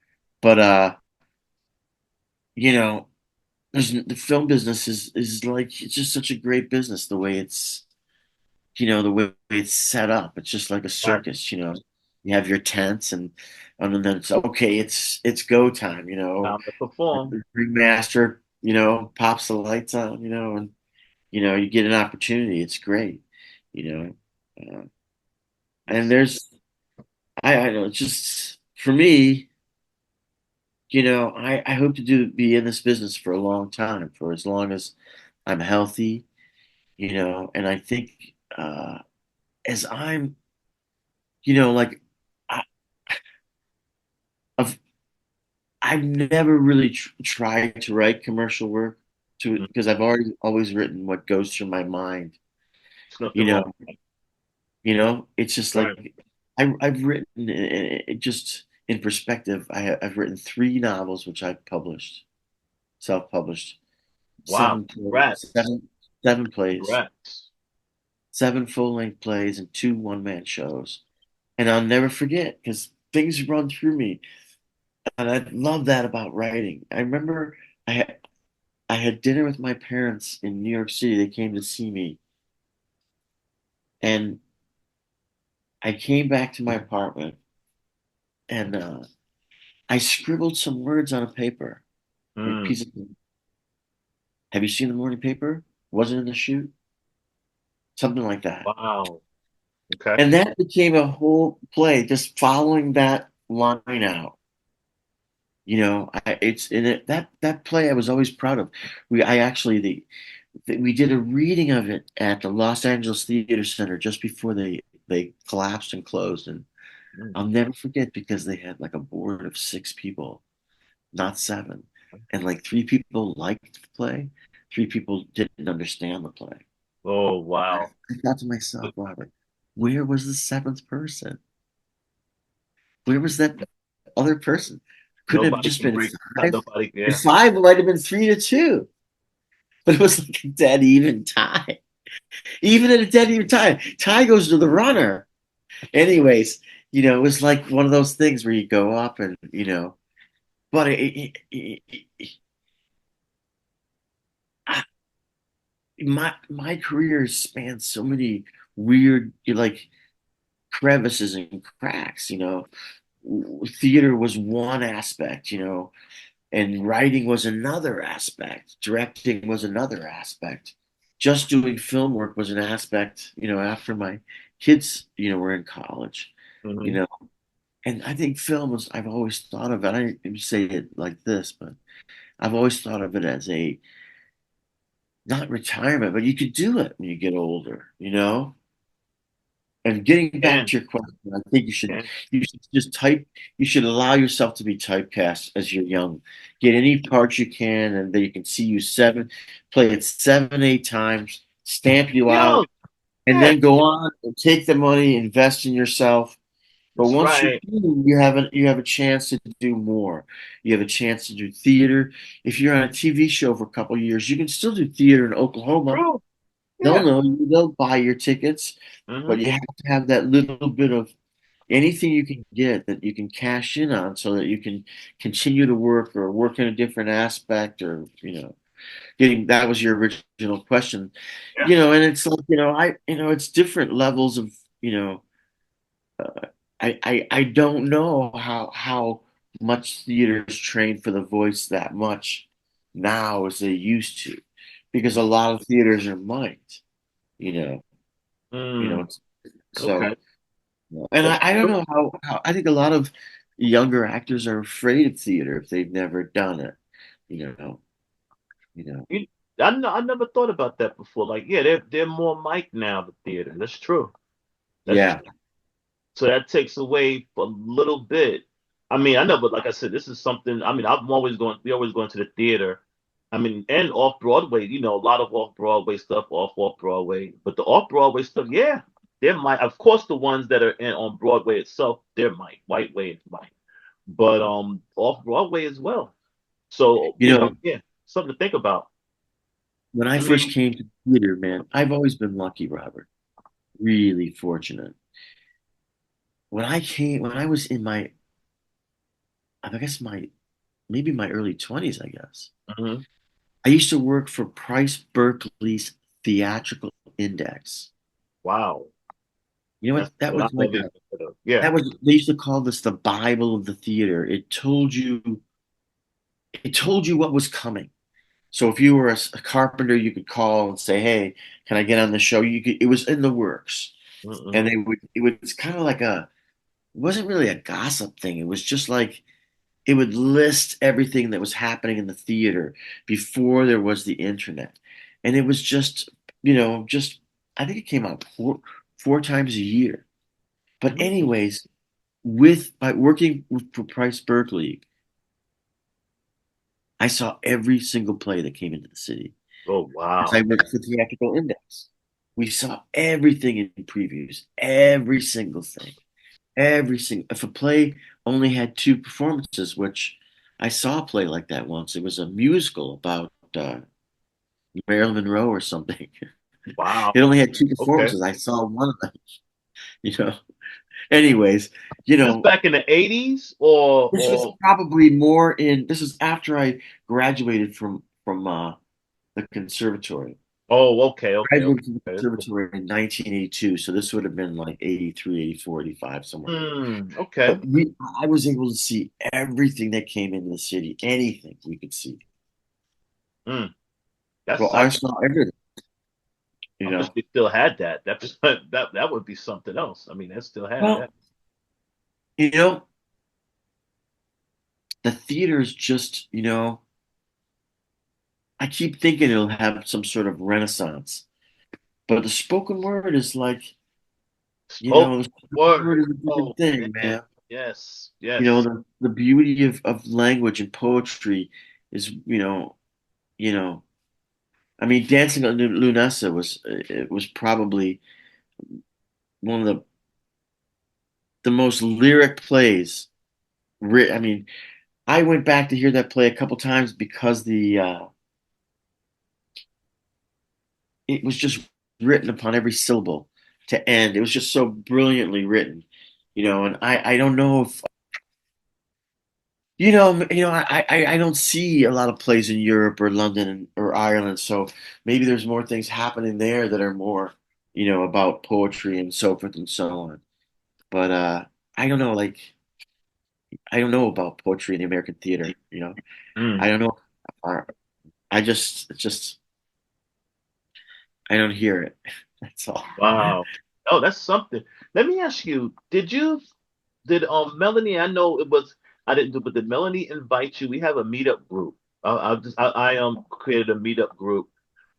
But you know, the film business is like it's just such a great business the way the way it's set up. It's just like a Right. circus. You have your tents and then it's okay. It's go time. Time to perform. The ringmaster, pops the lights on. And you get an opportunity. It's great. You know, uh, and It's I know it's just for me. I hope to be in this business for a long time, for as long as I'm healthy. And I think as I'm, like I, I've I've never really tried to write commercial work mm, because I've always written what goes through my mind. it's nothing You wrong know, with that. it's just Right. like I've written it just in perspective. I've written three novels which I've published, self-published, Wow. Congrats. seven plays, Congrats. seven full-length plays, and two one-man shows. And I'll never forget because things run through me, and I love that about writing. I remember I had dinner with my parents in New York City. They came to see me, and I came back to my apartment, and I scribbled some words on a paper, a Mm, piece of. Have you seen the morning paper? Was it in the shoot? Something like that. wow. Okay. And that became a whole play, just following that line out. It's in it that play I was always proud of. I actually we did a reading of it at the Los Angeles Theater Center just before they collapsed and closed, and Mm. I'll never forget because they had like a board of six people, not seven, and like three people liked the play, three people didn't understand the play. Oh, I wow. thought to myself, Robert, where was the seventh person? Where was that other person? Couldn't have Nobody just can been break. five. Nobody. And Yeah. five might have been 3-2, but it was like a dead even tie. Even at a dead even tie goes to the runner. Anyways, it was like one of those things where you go up and but my career spans so many weird like crevices and cracks. Theater was one aspect, and writing was another aspect. Directing was another aspect. Just doing film work was an aspect. After my kids, were in college, you Hmm. know. And I think film was. I've always thought of it. I didn't say it like this, but I've always thought of it as a not retirement, but you could do it when you get older, And getting back And to your question, I think and you should just type you should allow yourself to be typecast as you're young. Get any parts you can and they can see you play it 7, 8 times, stamp you out, yo, and yeah, then go on and take the money, invest in yourself. But that's once you right. do, you have a chance to do more. You have a chance to do theater. If you're on a TV show for a couple of years, you can still do theater in Oklahoma. True. They'll Yeah. know you. They'll buy your tickets, but Hmm. you have to have that little bit of anything you can get that you can cash in on so that you can continue to work or work in a different aspect or, getting that was your original question. Yeah. And it's like, it's different levels of, I don't know how much theaters train for the voice that much now as they used to, because a lot of theaters are mic'd, you know, Mm, it's, so, okay. and That's I don't true. know how I think a lot of younger actors are afraid of theater if they've never done it, you know, you know, You, I never thought about that before. Like, yeah, they're more mic now, the theater. That's true. That's yeah, true. So that takes away a little bit. I mean, I know, but like I said, this is something. I mean, we always going to the theater. I mean, and off Broadway, a lot of off Broadway stuff, off Broadway. But the off Broadway stuff, yeah, they're mic. Of course, the ones that are in on Broadway itself, they're mic. White Way is mic. But off Broadway as well. So, you know, yeah, something to think about. when I I first mean, came to theater, man, I've always been lucky, Robert, really fortunate. When I was in I guess maybe my early 20s, I guess. mhm. I used to work for Price Berkeley's Theatrical Index. Wow, You know that's what? That what I was like never even heard of. Yeah. they used to call this the Bible of the theater. It told you what was coming. So if you were a carpenter, you could call and say, "Hey, can I get on the show?" It was in the works. And Mm-hmm. it was kind of like it wasn't really a gossip thing. It was just like it would list everything that was happening in the theater before there was the internet. And it was just I think it came out four times a year. But Mm. anyways, with by working for Price Berkeley, I saw every single play that came into the city. Oh, Because I wow. worked for Theatrical Index. We saw everything in previews, every single thing. Every single if a play only had two performances, which I saw a play like that once. It was a musical about Marilyn Monroe or something. Wow. It only had two Okay. performances. I saw one of them. You know. Anyways, you This know, back in the 80s or this was probably more in. This is after I graduated from the conservatory. oh, okay, okay, okay. Graduated from the Okay, that's cool. conservatory in 1982, so this would have been like 83, 84, 85, somewhere there. Okay. But I was able to see everything that came into the city, anything we could see. Mm. Well, That's I saw everything, I you wish know. they still had that. That would be something else. I mean, they still have Well, that. you know, the theater is just, I keep thinking it'll have some sort of renaissance. But the spoken word is like, Spoken the spoken word. word is a Oh different thing, man. man. Yes. Yes. The beauty of language and poetry is, you know, I mean, Dancing on Lunasa was probably one of the most lyric plays. I mean, I went back to hear that play a couple times because it was just written upon every syllable to end. It was just so brilliantly written, and I don't know if I don't see a lot of plays in Europe or London or Ireland, so maybe there's more things happening there that are more, about poetry and so forth and so on. But I don't know, like I don't know about poetry in the American theater. Mm, I don't know. Or it's just I don't hear it. That's all. wow. Oh, that's something. Let me ask you, did Melanie, I know it was I didn't do, but did Melanie invite you? We have a meetup group. I created a meetup group,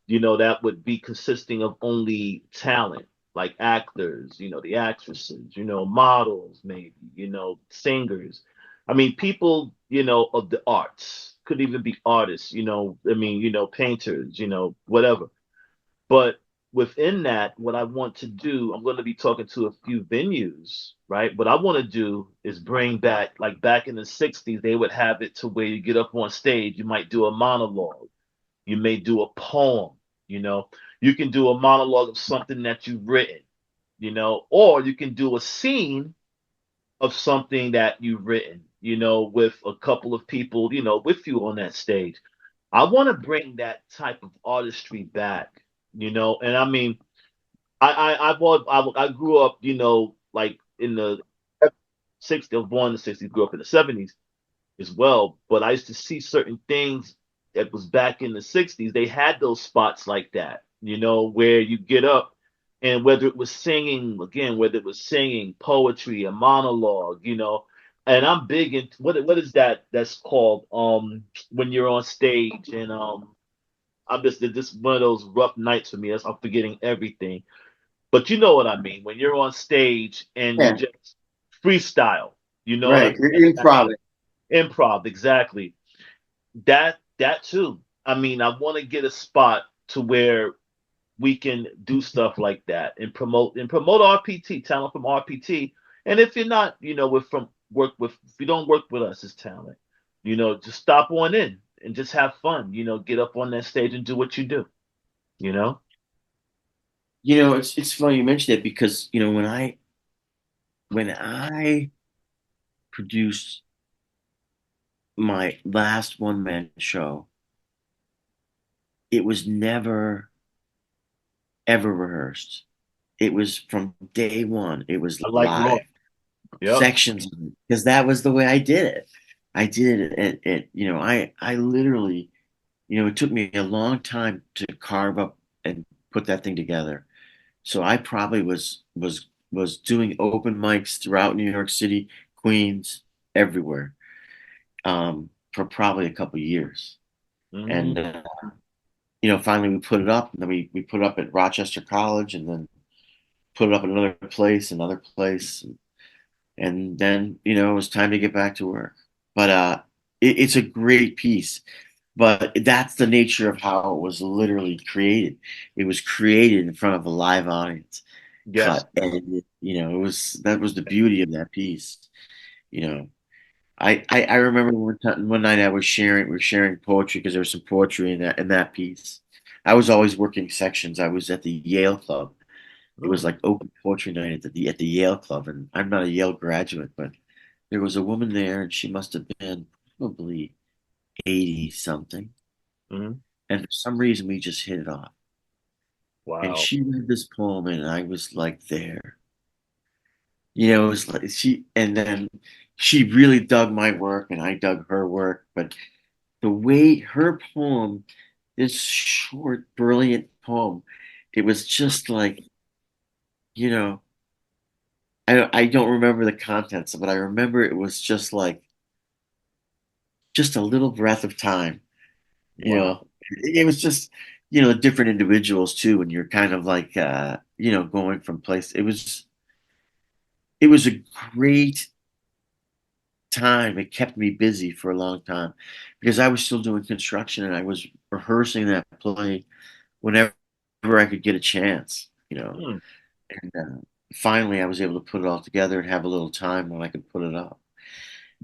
that would be consisting of only talent, like actors, the actresses, models, maybe, singers. I mean, people, of the arts, could even be artists, I mean, painters, whatever. But within that, what I want to do, I'm going to be talking to a few venues, right? What I want to do is bring back, like back in the 60s, they would have it to where you get up on stage, you might do a monologue, you may do a poem, you know, you can do a monologue of something that you've written, or you can do a scene of something that you've written, with a couple of people, with you on that stage. I want to bring that type of artistry back, and I mean, I grew up, like in the 60s, I was born in the 60s, grew up in the 70s as well. But I used to see certain things that was back in the 60s. They had those spots like that, where you get up and whether it was singing, again, whether it was singing, poetry, a monologue, and I'm big into what is that that's called when you're on stage and I'm just one of those rough nights for me. I'm forgetting everything. But you know what I mean. When you're on stage and you Yeah, just freestyle, you know what I right. mean? You're improv. Improv, exactly. That too. I mean, I want to get a spot to where we can do stuff like that and promote RPT, talent from RPT. And if you're not, with from work with if you don't work with us as talent, just stop on in and just have fun, get up on that stage and do what you do, you know? It's funny you mentioned it because when I produced my last one man show, it was never ever rehearsed. It was from day one. It was I like raw. live Yep. sections because that was the way I did it. I did it I literally, it took me a long time to carve up and put that thing together. So I probably was doing open mics throughout New York City, Queens, everywhere, for probably a couple of years. Hmm. And finally we put it up, and then we put it up at Rochester College, and then put it up at another place, and then it was time to get back to work. But it's a great piece. But that's the nature of how it was literally created. It was created in front of a live audience, Yes. cut, edited. That was the beauty of that piece. You know, I remember one night we were sharing poetry because there was some poetry in that piece. I was always working sections. I was at the Yale Club. It was Mm, like open poetry night at the Yale Club, and I'm not a Yale graduate, but there was a woman there, and she must have been probably 80 something. mhm. And for some reason, we just hit it off. And Wow. she read this poem, and I was like, there. It was like and then she really dug my work, and I dug her work. But the way her poem, this short, brilliant poem, it was just like, you know, I don't remember the contents, but I remember it was just like, just a little breath of time. You Wow. know, it was just, different individuals too, and you're kind of like, going from place. It was a great time. It kept me busy for a long time because I was still doing construction and I was rehearsing that play whenever I could get a chance, Mm, And finally, I was able to put it all together and have a little time when I could put it up.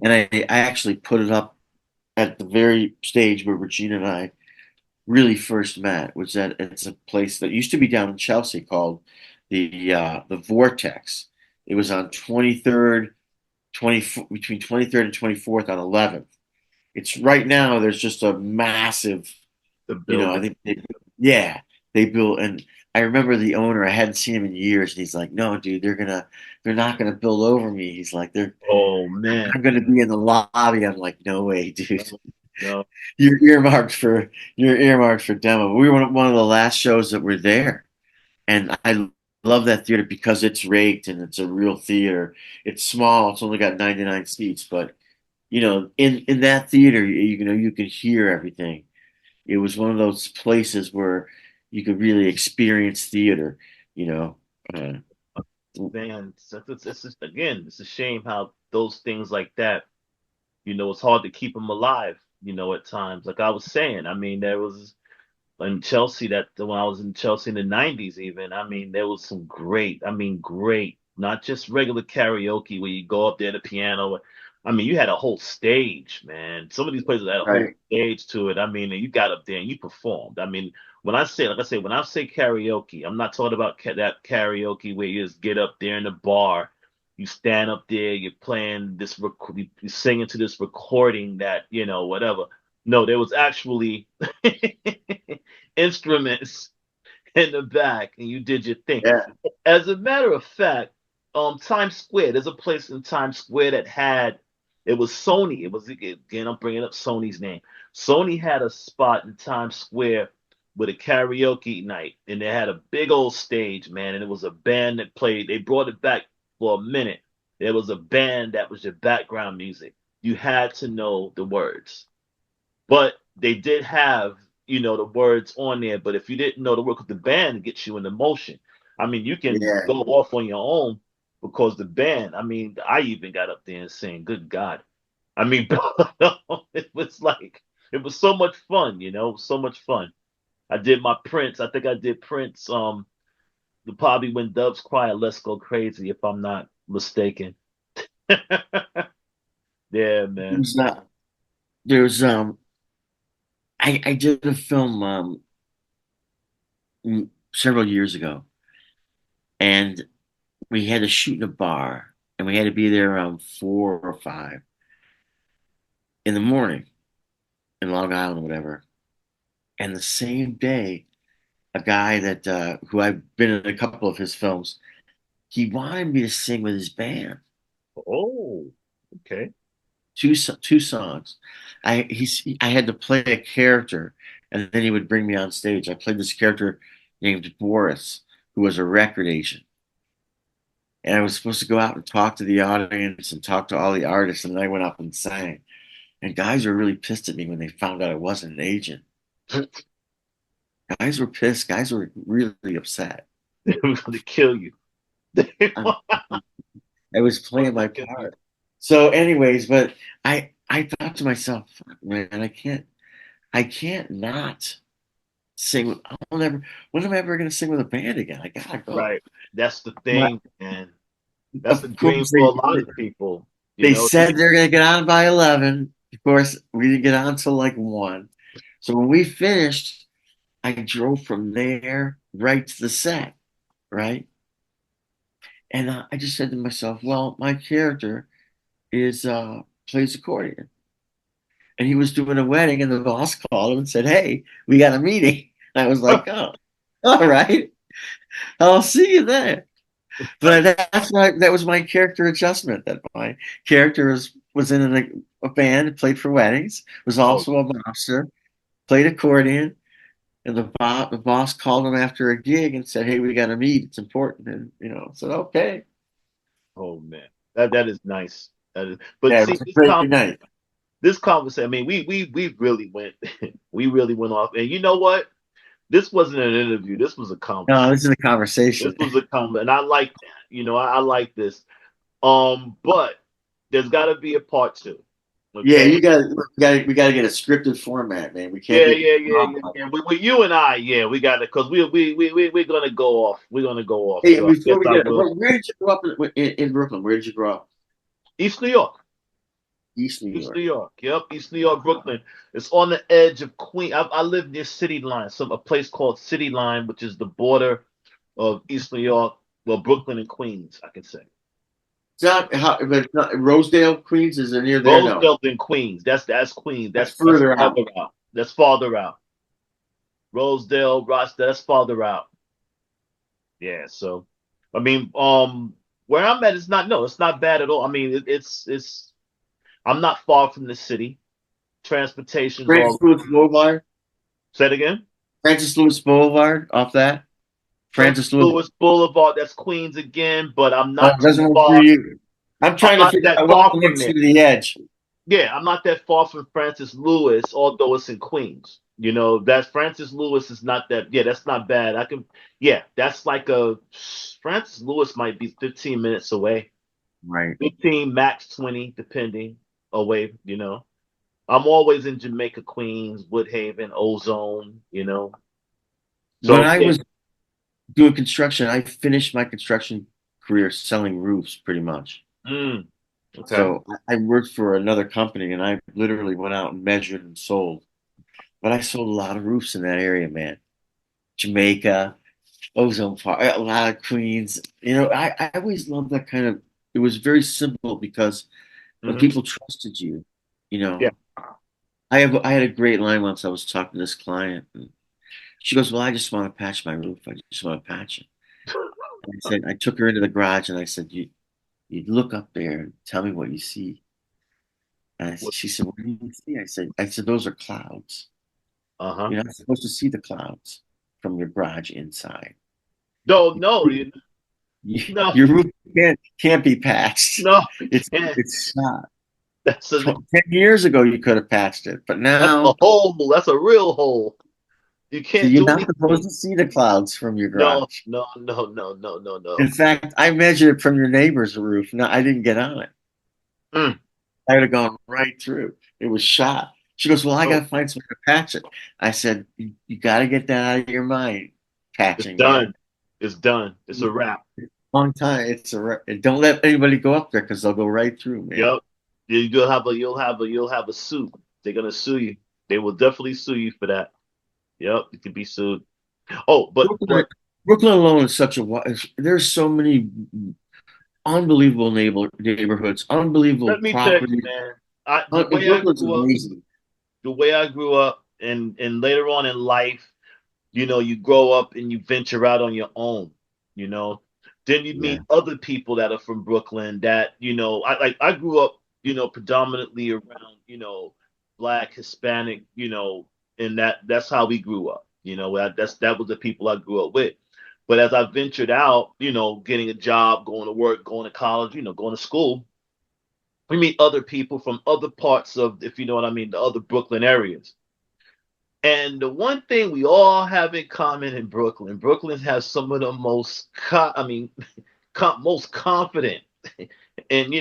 And I actually put it up at the very stage where Regina and I really first met, was that it's a place that used to be down in Chelsea called the Vortex. It was on 23rd between 23rd and 24th on 11th. It's right now. There's just a massive, The I building. think yeah, they built, and I remember the owner. I hadn't seen him in years, and he's like, "No, dude, they're not gonna build over me." He's like, Oh man. I'm gonna be in the lobby." I'm like, "No way, dude. No, no. You're earmarked for you're earmarked for demo." We were one of the last shows that were there, and I love that theater because it's raked and it's a real theater. It's small. It's only got 99 seats, but in that theater, you can hear everything. It was one of those places where you could really experience theater. You know, uh, Man, it's just again, it's a shame how those things like that, it's hard to keep them alive, at times. Like I was saying, I mean, there was in Chelsea that when I was in Chelsea in the 90s even, I mean, there was some great, I mean, great, not just regular karaoke where you go up there to piano. I mean, you had a whole stage, man. Some of these places had a whole right? stage to it. I mean, and you got up there and you performed. I mean, when I say, like I say, when I say karaoke, I'm not talking about that karaoke where you just get up there in the bar, you stand up there, you're playing this, you're singing to this recording that, whatever. No, there was actually instruments in the back, and you did your thing. Yeah, As a matter of fact, Times Square, there's a place in Times Square that had it was Sony. It was again, I'm bringing up Sony's name. Sony had a spot in Times Square with a karaoke night, and they had a big old stage, man, and it was a band that played. They brought it back for a minute. There was a band that was your background music. You had to know the words. But they did have, the words on there. But if you didn't know the word, 'cause the band gets you in the motion. I mean, you can yeah. go off on your own because the band, I mean, I even got up there and sang, good God. I mean, it was like, it was so much fun, so much fun. I did my Prince. I think I did Prince, the probably When Doves Cry, Let's Go Crazy, if I'm not mistaken. Yeah, man. There's there's I did a film several years ago, and we had to shoot in a bar, and we had to be there around 4 or 5 in the morning in Long Island or whatever. And the same day, a guy that who I've been in a couple of his films, he wanted me to sing with his band Oh, okay. two songs. I had to play a character, and then he would bring me on stage. I played this character named Boris, who was a record agent, and I was supposed to go out and talk to the audience and talk to all the artists, and then I went up and sang. And guys were really pissed at me when they found out I wasn't an agent. Guys were pissed. Guys were really upset. They were going to kill you. They I, want I was playing to my kill you. part. So, anyways, but I thought to myself, "Fuck, man, I can't not sing. I'll never. When am I ever going to sing with a band again? I gotta go." Right. That's the But thing, man. That's the of dream course, for a lot of people. they said they're going to get on by 11. Of course, we didn't get on till like 1. So when we finished, I drove from there right to the set, right? And I just said to myself, well, my character is plays accordion. And he was doing a wedding, and the boss called him and said, "Hey, we got a meeting." And I was like, "Oh, all right, I'll see you there." But that was my character adjustment. That my character was in a band, played for weddings, was Oh, also a monster, played accordion, and the boss called him after a gig and said, "Hey, we got to meet. It's important." And I said, "Okay." oh man. That is nice. That is, but Yeah, it see, was a great night. this conversation, I mean, we really went we really went off. And you know what? This wasn't an interview. This was a No, conversation. this is a This conversation. was a conversation. And I like that. I like this. But there's gotta be a part two. Yeah, Okay. we got to get a scripted format, man. We can't Yeah, be. yeah, yeah, yeah, yeah. With you and I, yeah, we got it because we're gonna go off. We're gonna go off. Hey, So I guess before we I get, will. where did you grow up in Brooklyn? Where did you grow up? East New York. East New East New York. York. Yep, East New York, Brooklyn. It's on the edge of Queen. I live near City Line, a place called City Line, which is the border of East New York, well, Brooklyn and Queens, I can say. It's not how, but it's not, Rosedale, Queens, is it near there? No, Rosedale's in Queens. That's Queens. that's That's further out. farther out. That's farther out. Rosedale, Rochester, that's farther out. Yeah, so I mean, where I'm at is not no, it's not bad at all. I mean, it's I'm not far from the city. Transportation's Francis all. Lewis Boulevard, Say it again. Francis Lewis Boulevard, off that. Francis Francis Lewis. Lewis Boulevard, that's Queens again, but I'm Oh, not it too doesn't work for far. you. I'm I'm trying to not figure that out what's far from next there. to the edge. Yeah, I'm not that far from Francis Lewis, although it's in Queens. You know, that Francis Lewis is not that, yeah, that's not bad. Yeah, that's like Francis Lewis might be 15 minutes away, Right. 15, max 20, depending away, you know. I'm always in Jamaica, Queens, Woodhaven, Ozone, you know. When So, I yeah. was doing construction, I finished my construction career selling roofs pretty much. Mm, okay. So I worked for another company and I literally went out and measured and sold. But I sold a lot of roofs in that area, man. Jamaica, Ozone Park, a lot of Queens. I always loved that kind of, it was very simple because when Hmm. people trusted you, you Yeah. know, I had a great line once. I was talking to this client and she goes, "Well, I just want to patch my roof. I just want to patch it." And I said, I took her into the garage and I said, you look up there and tell me what you see. And she said, "What do you see?" I said, "Those are clouds. Uh-huh. You're not supposed to see the clouds from your garage inside. No, no, no, Your roof can't be patched. no, you It's can't. it's not. That's a 10 years ago you could have patched it, but that's a now hole. That's a real hole. You so can't you're do not supposed anything. to see the clouds from your No, garage. no, no, no, no, no, no. In fact, I measured it from your neighbor's roof. No, I didn't get on it. Mm. I would have gone right through. It was shot. She goes, "Well, I got Oh, to find somewhere to patch it." I said, "You got to get that out of your mind, it's patching, man. done. It's done. It's a wrap. Long time. Don't let anybody go up there because they'll go right through, man." Yep. You'll have a suit. They're gonna sue you. They will definitely sue you for that. Yep. You could be sued. Oh, but Brooklyn, Brooklyn alone is such a. There's so many unbelievable neighborhoods, unbelievable let me tell you, properties. man. The way I Brooklyn's grew up, amazing. and later on in life, you grow up and you venture out on your own, you know. Then you Yeah, meet other people that are from Brooklyn that, I grew up, predominantly around, black, Hispanic, and that's how we grew up. That was the people I grew up with. But as I ventured out, getting a job, going to work, going to college, going to school, we meet other people from other parts of, if you know what I mean, the other Brooklyn areas. And the one thing we all have in common in Brooklyn, Brooklyn has some of the most confident and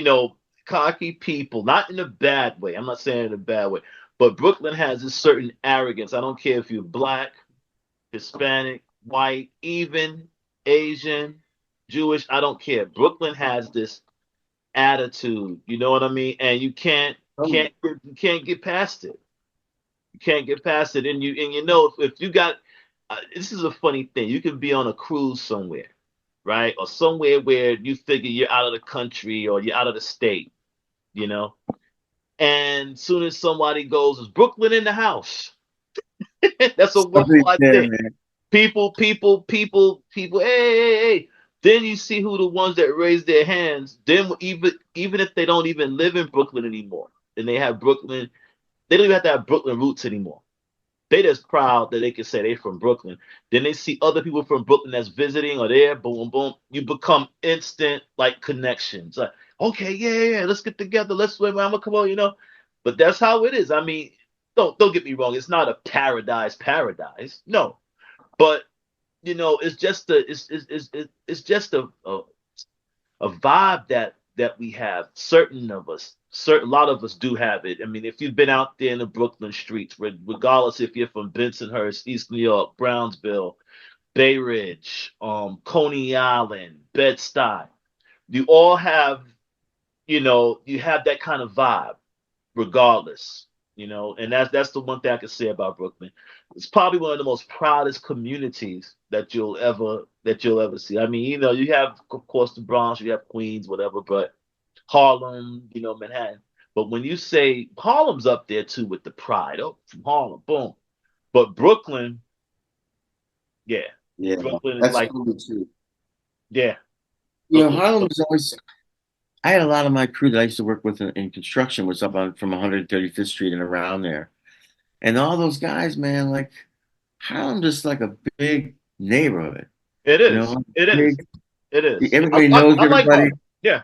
cocky people, not in a bad way. I'm not saying in a bad way, but Brooklyn has a certain arrogance. I don't care if you're black, Hispanic, white, even Asian, Jewish. I don't care. Brooklyn has this attitude. You know what I mean? And you can't oh, can't you can't get past it. You can't get past it. And if you got this is a funny thing. You can be on a cruise somewhere, right? Or somewhere where you figure you're out of the country or you're out of the state, you know. And soon as somebody goes, "Is Brooklyn in the house?" That's a something worldwide there, thing. man. People, hey, hey, hey. Then you see who the ones that raise their hands. Then even if they don't even live in Brooklyn anymore, and they have Brooklyn, they don't even have to have Brooklyn roots anymore. They just proud that they can say they from Brooklyn. Then they see other people from Brooklyn that's visiting or there, boom, boom. You become instant like connections. Like, okay, yeah, yeah, yeah, let's get together. Let's swim. I'm gonna come on. But that's how it is. I mean, don't get me wrong. It's not a paradise. No, but it's just a vibe that we have. A lot of us do have it. I mean, if you've been out there in the Brooklyn streets, regardless if you're from Bensonhurst, East New York, Brownsville, Bay Ridge, Coney Island, Bed-Stuy, you all have, you have that kind of vibe, regardless. And that's the one thing I can say about Brooklyn. It's probably one of the most proudest communities that you'll ever see. I mean, you have, of course, the Bronx, you have Queens, whatever, but Harlem, Manhattan. But when you say Harlem's up there too with the pride, oh, from Harlem, boom. But Brooklyn, yeah, Yeah, Brooklyn is that's like, totally true. yeah, You know, Brooklyn. Harlem was always. I had a lot of my crew that I used to work with in construction was up on from 135th Street and around there, and all those guys, man, like Harlem, just like a big neighborhood. It You know, is. like It is. big. It is. Everybody knows I like everybody, Harlem. Yeah,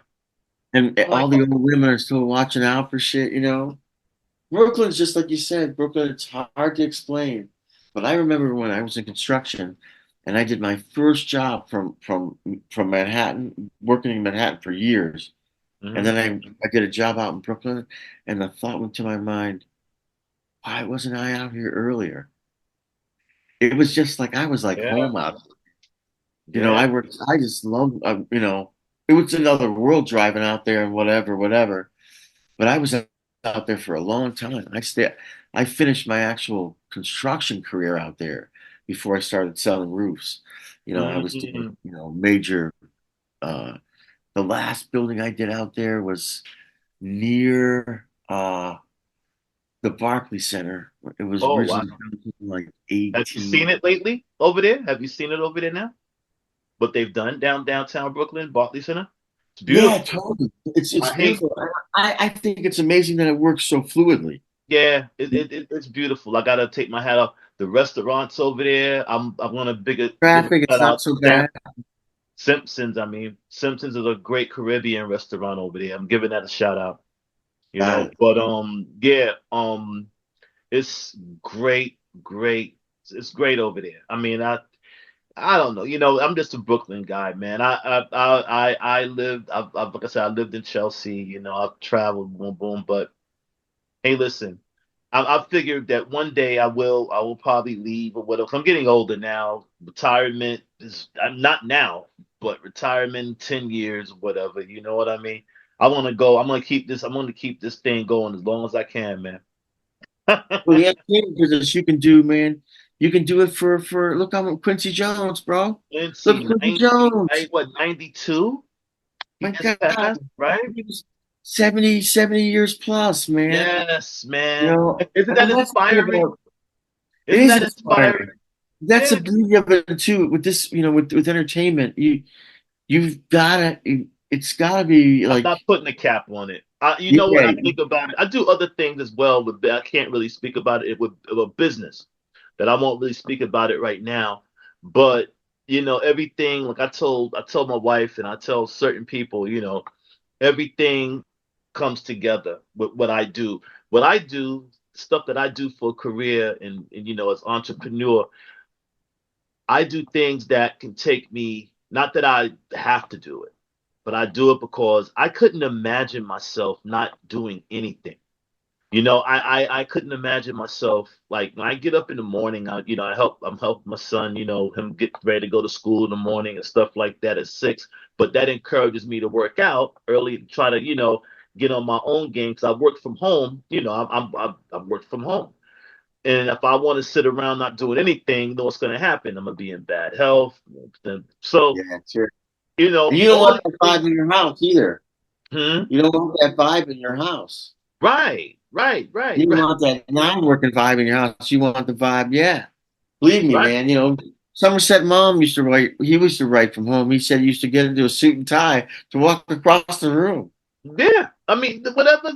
and I like all the Harlem. old women are still watching out for shit. You know, Brooklyn's just like you said. Brooklyn, it's hard to explain. But I remember when I was in construction, and I did my first job from Manhattan, working in Manhattan for years. And Hmm. then I did a job out in Brooklyn, and the thought went to my mind, why wasn't I out here earlier? It was just like I was like Yeah, home out. You know, yeah. I just love, you know, it was another world driving out there and whatever, whatever. But I was out there for a long time. I finished my actual construction career out there before I started selling roofs. You know, I was doing, Mm, you know, major, uh, the last building I did out there was near, the Barclays Center. It was oh originally wow. built in like Have you 18. seen it lately over there? Have you seen it over there now? What they've done downtown Brooklyn, Barclays Center? It's Yeah, beautiful. totally. It's I hate. beautiful. I think it's amazing that it works so fluidly. Yeah, it's beautiful. I gotta take my hat off. The restaurants over there. I want to give a Traffic, shout it's not out so Sam bad. Simpsons. I mean, Simpsons is a great Caribbean restaurant over there. I'm giving that a shout out. Got it. But yeah, it's great, great. It's great over there. I mean, I don't know. I'm just a Brooklyn guy, man. I lived. Like I said, I lived in Chelsea. I've traveled, boom, boom. But hey, listen, I figured that one day I will probably leave or whatever. I'm getting older now. Retirement is I'm not now, but retirement in 10 years, whatever. You know what I mean? I want to go. I'm gonna keep this. I'm gonna keep this thing going as long as I can, man. Well, the entertainment business you can do, man. You can do it for look how Quincy Jones, bro. Look, NC Quincy 90, Jones. what 92? He My just God, passed, right? he was 70 years plus, man. Yes, You man. know, Isn't that and that's the thing inspiring? about it Isn't is that inspiring? inspiring. That's the Yeah. beauty of it too. With this, you know, with entertainment, you've gotta it's gotta be I'm like not putting a cap on it. You know what yeah, I think about it? I do other things as well, but I can't really speak about it with business. That I won't really speak about it right now. But everything like I told my wife and I tell certain people, everything comes together with what I do. What I do, stuff that I do for a career and as entrepreneur, I do things that can take me, not that I have to do it, but I do it because I couldn't imagine myself not doing anything. I couldn't imagine myself like when I get up in the morning, I'm helping my son, him get ready to go to school in the morning and stuff like that at 6. But that encourages me to work out early to try to, get on my own game because I work from home. I work from home. And if I want to sit around not doing anything, then what's going to happen? I'm going to be in bad health. So, yeah, sure. And you don't all want these that things. vibe in your house either. Hmm? You don't want that vibe in your house. Right, right, right, You don't right, want that non-working vibe in your house. You want the vibe, yeah. Believe me, right. man. You know, Somerset mom used to write. He used to write from home. He said he used to get into a suit and tie to walk across the room. Yeah. I mean, whatever,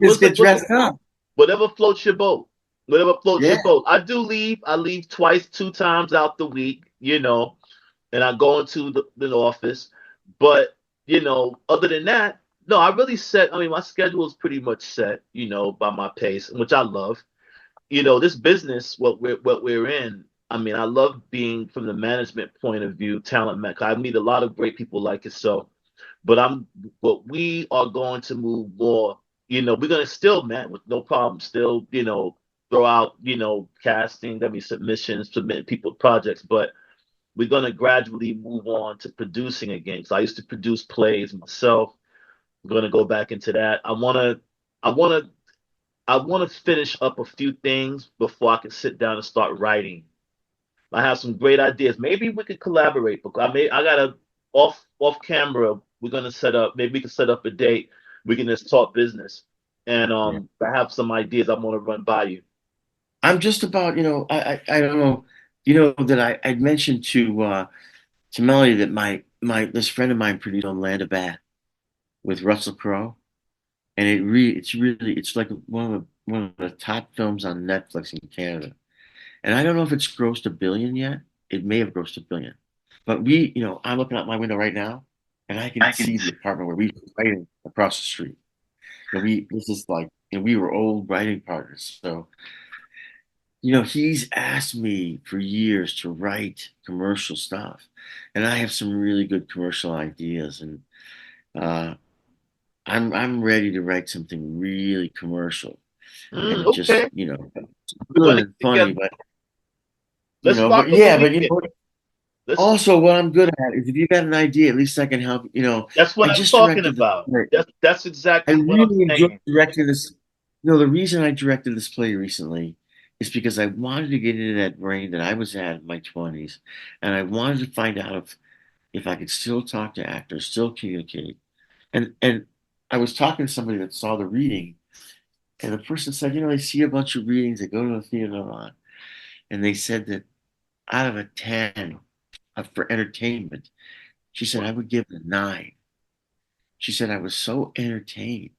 Just get dressed up. whatever floats your boat. Whatever floats Yeah. your boat. I do leave. I leave twice, 2 times out the week, and I go into the office. But, other than that, no, I mean, my schedule is pretty much set, by my pace, which I love. This business, what we're in, I mean, I love being from the management point of view, talent. I meet a lot of great people like yourself, but we are going to move more. We're going to still, man, with no problem, still, throw out, casting, I mean, submissions, submit people projects, but we're going to gradually move on to producing again. So I used to produce plays myself. I'm going to go back into that. I want to, I want to finish up a few things before I can sit down and start writing. I have some great ideas. Maybe we could collaborate because I got a off camera. we're gonna set up. Maybe we can set up a date. We can just talk business, and Yeah. I have some ideas I want to run by you. I'm just about, I don't know, that I mentioned to Melanie that my this friend of mine produced on Land of Bat with Russell Crowe, and it's like one of the top films on Netflix in Canada. And I don't know if it's grossed a billion yet. It may have grossed a billion. But I'm looking out my window right now and I can I can. see the apartment where we were writing across the street. This is like, we were old writing partners. So, he's asked me for years to write commercial stuff. And I have some really good commercial ideas. And uh, I'm ready to write something really commercial and just, Okay, we're good gonna and get funny, together. but Let's rock but on the yeah, but weekend. Let's. also what I'm good at is if you got an idea, at least I can help. That's what I I'm just talking directed this about. play. That's I exactly what I'm really enjoyed saying. directing this. The reason I directed this play recently is because I wanted to get into that brain that I was at in my 20s, and I wanted to find out if I could still talk to actors, still communicate. And I was talking to somebody that saw the reading, and the person said, they see a bunch of readings, they go to the theater a lot, and they said that out of a 10 for entertainment, she said I would give it a 9. She said I was so entertained,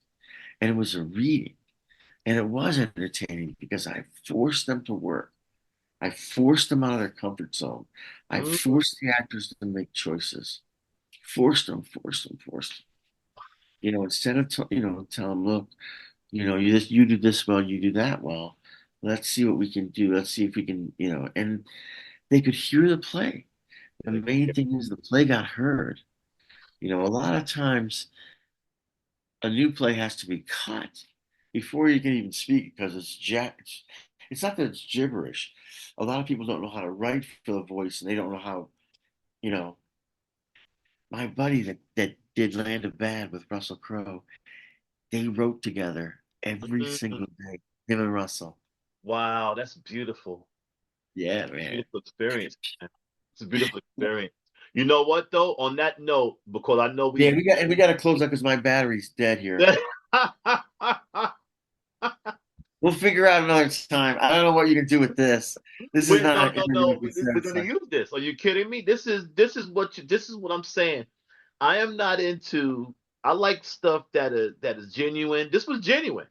and it was a reading, and it was entertaining because I forced them to work. I forced them out of their comfort zone. I Mm, forced the actors to make choices. Forced them, forced them, forced them. Instead of tell them, look, you do this well, you do that well. Let's see what we can do. Let's see if we can, and they could hear the play. The main thing is the play got heard. A lot of times a new play has to be cut before you can even speak because it's not that it's gibberish. A lot of people don't know how to write for the voice, and they don't know how. You know, my buddy that did Land of Bad with Russell Crowe, they wrote together every mm. single day. Him and Russell. Wow, that's beautiful. Yeah, man. Beautiful experience, man. It's a beautiful experience. You know what though? On that note, because I know Yeah, we. we got to close up because my battery's dead here. We'll figure out another time. I don't know what you can do with this. This is Wait, no, not no, gonna no. make We're sense. gonna use this. Are you kidding me? This is what I'm saying. I am not into. I like stuff that is genuine. This was genuine.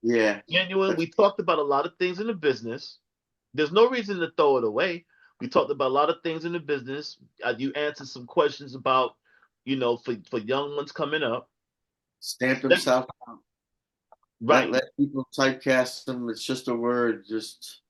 Yeah, Genuine. that's We talked about a lot of things in the business. There's no reason to throw it away. We talked about a lot of things in the business. You answered some questions about, for young ones coming up. stamp That, himself. right. Let people typecast them. It's just a word. Just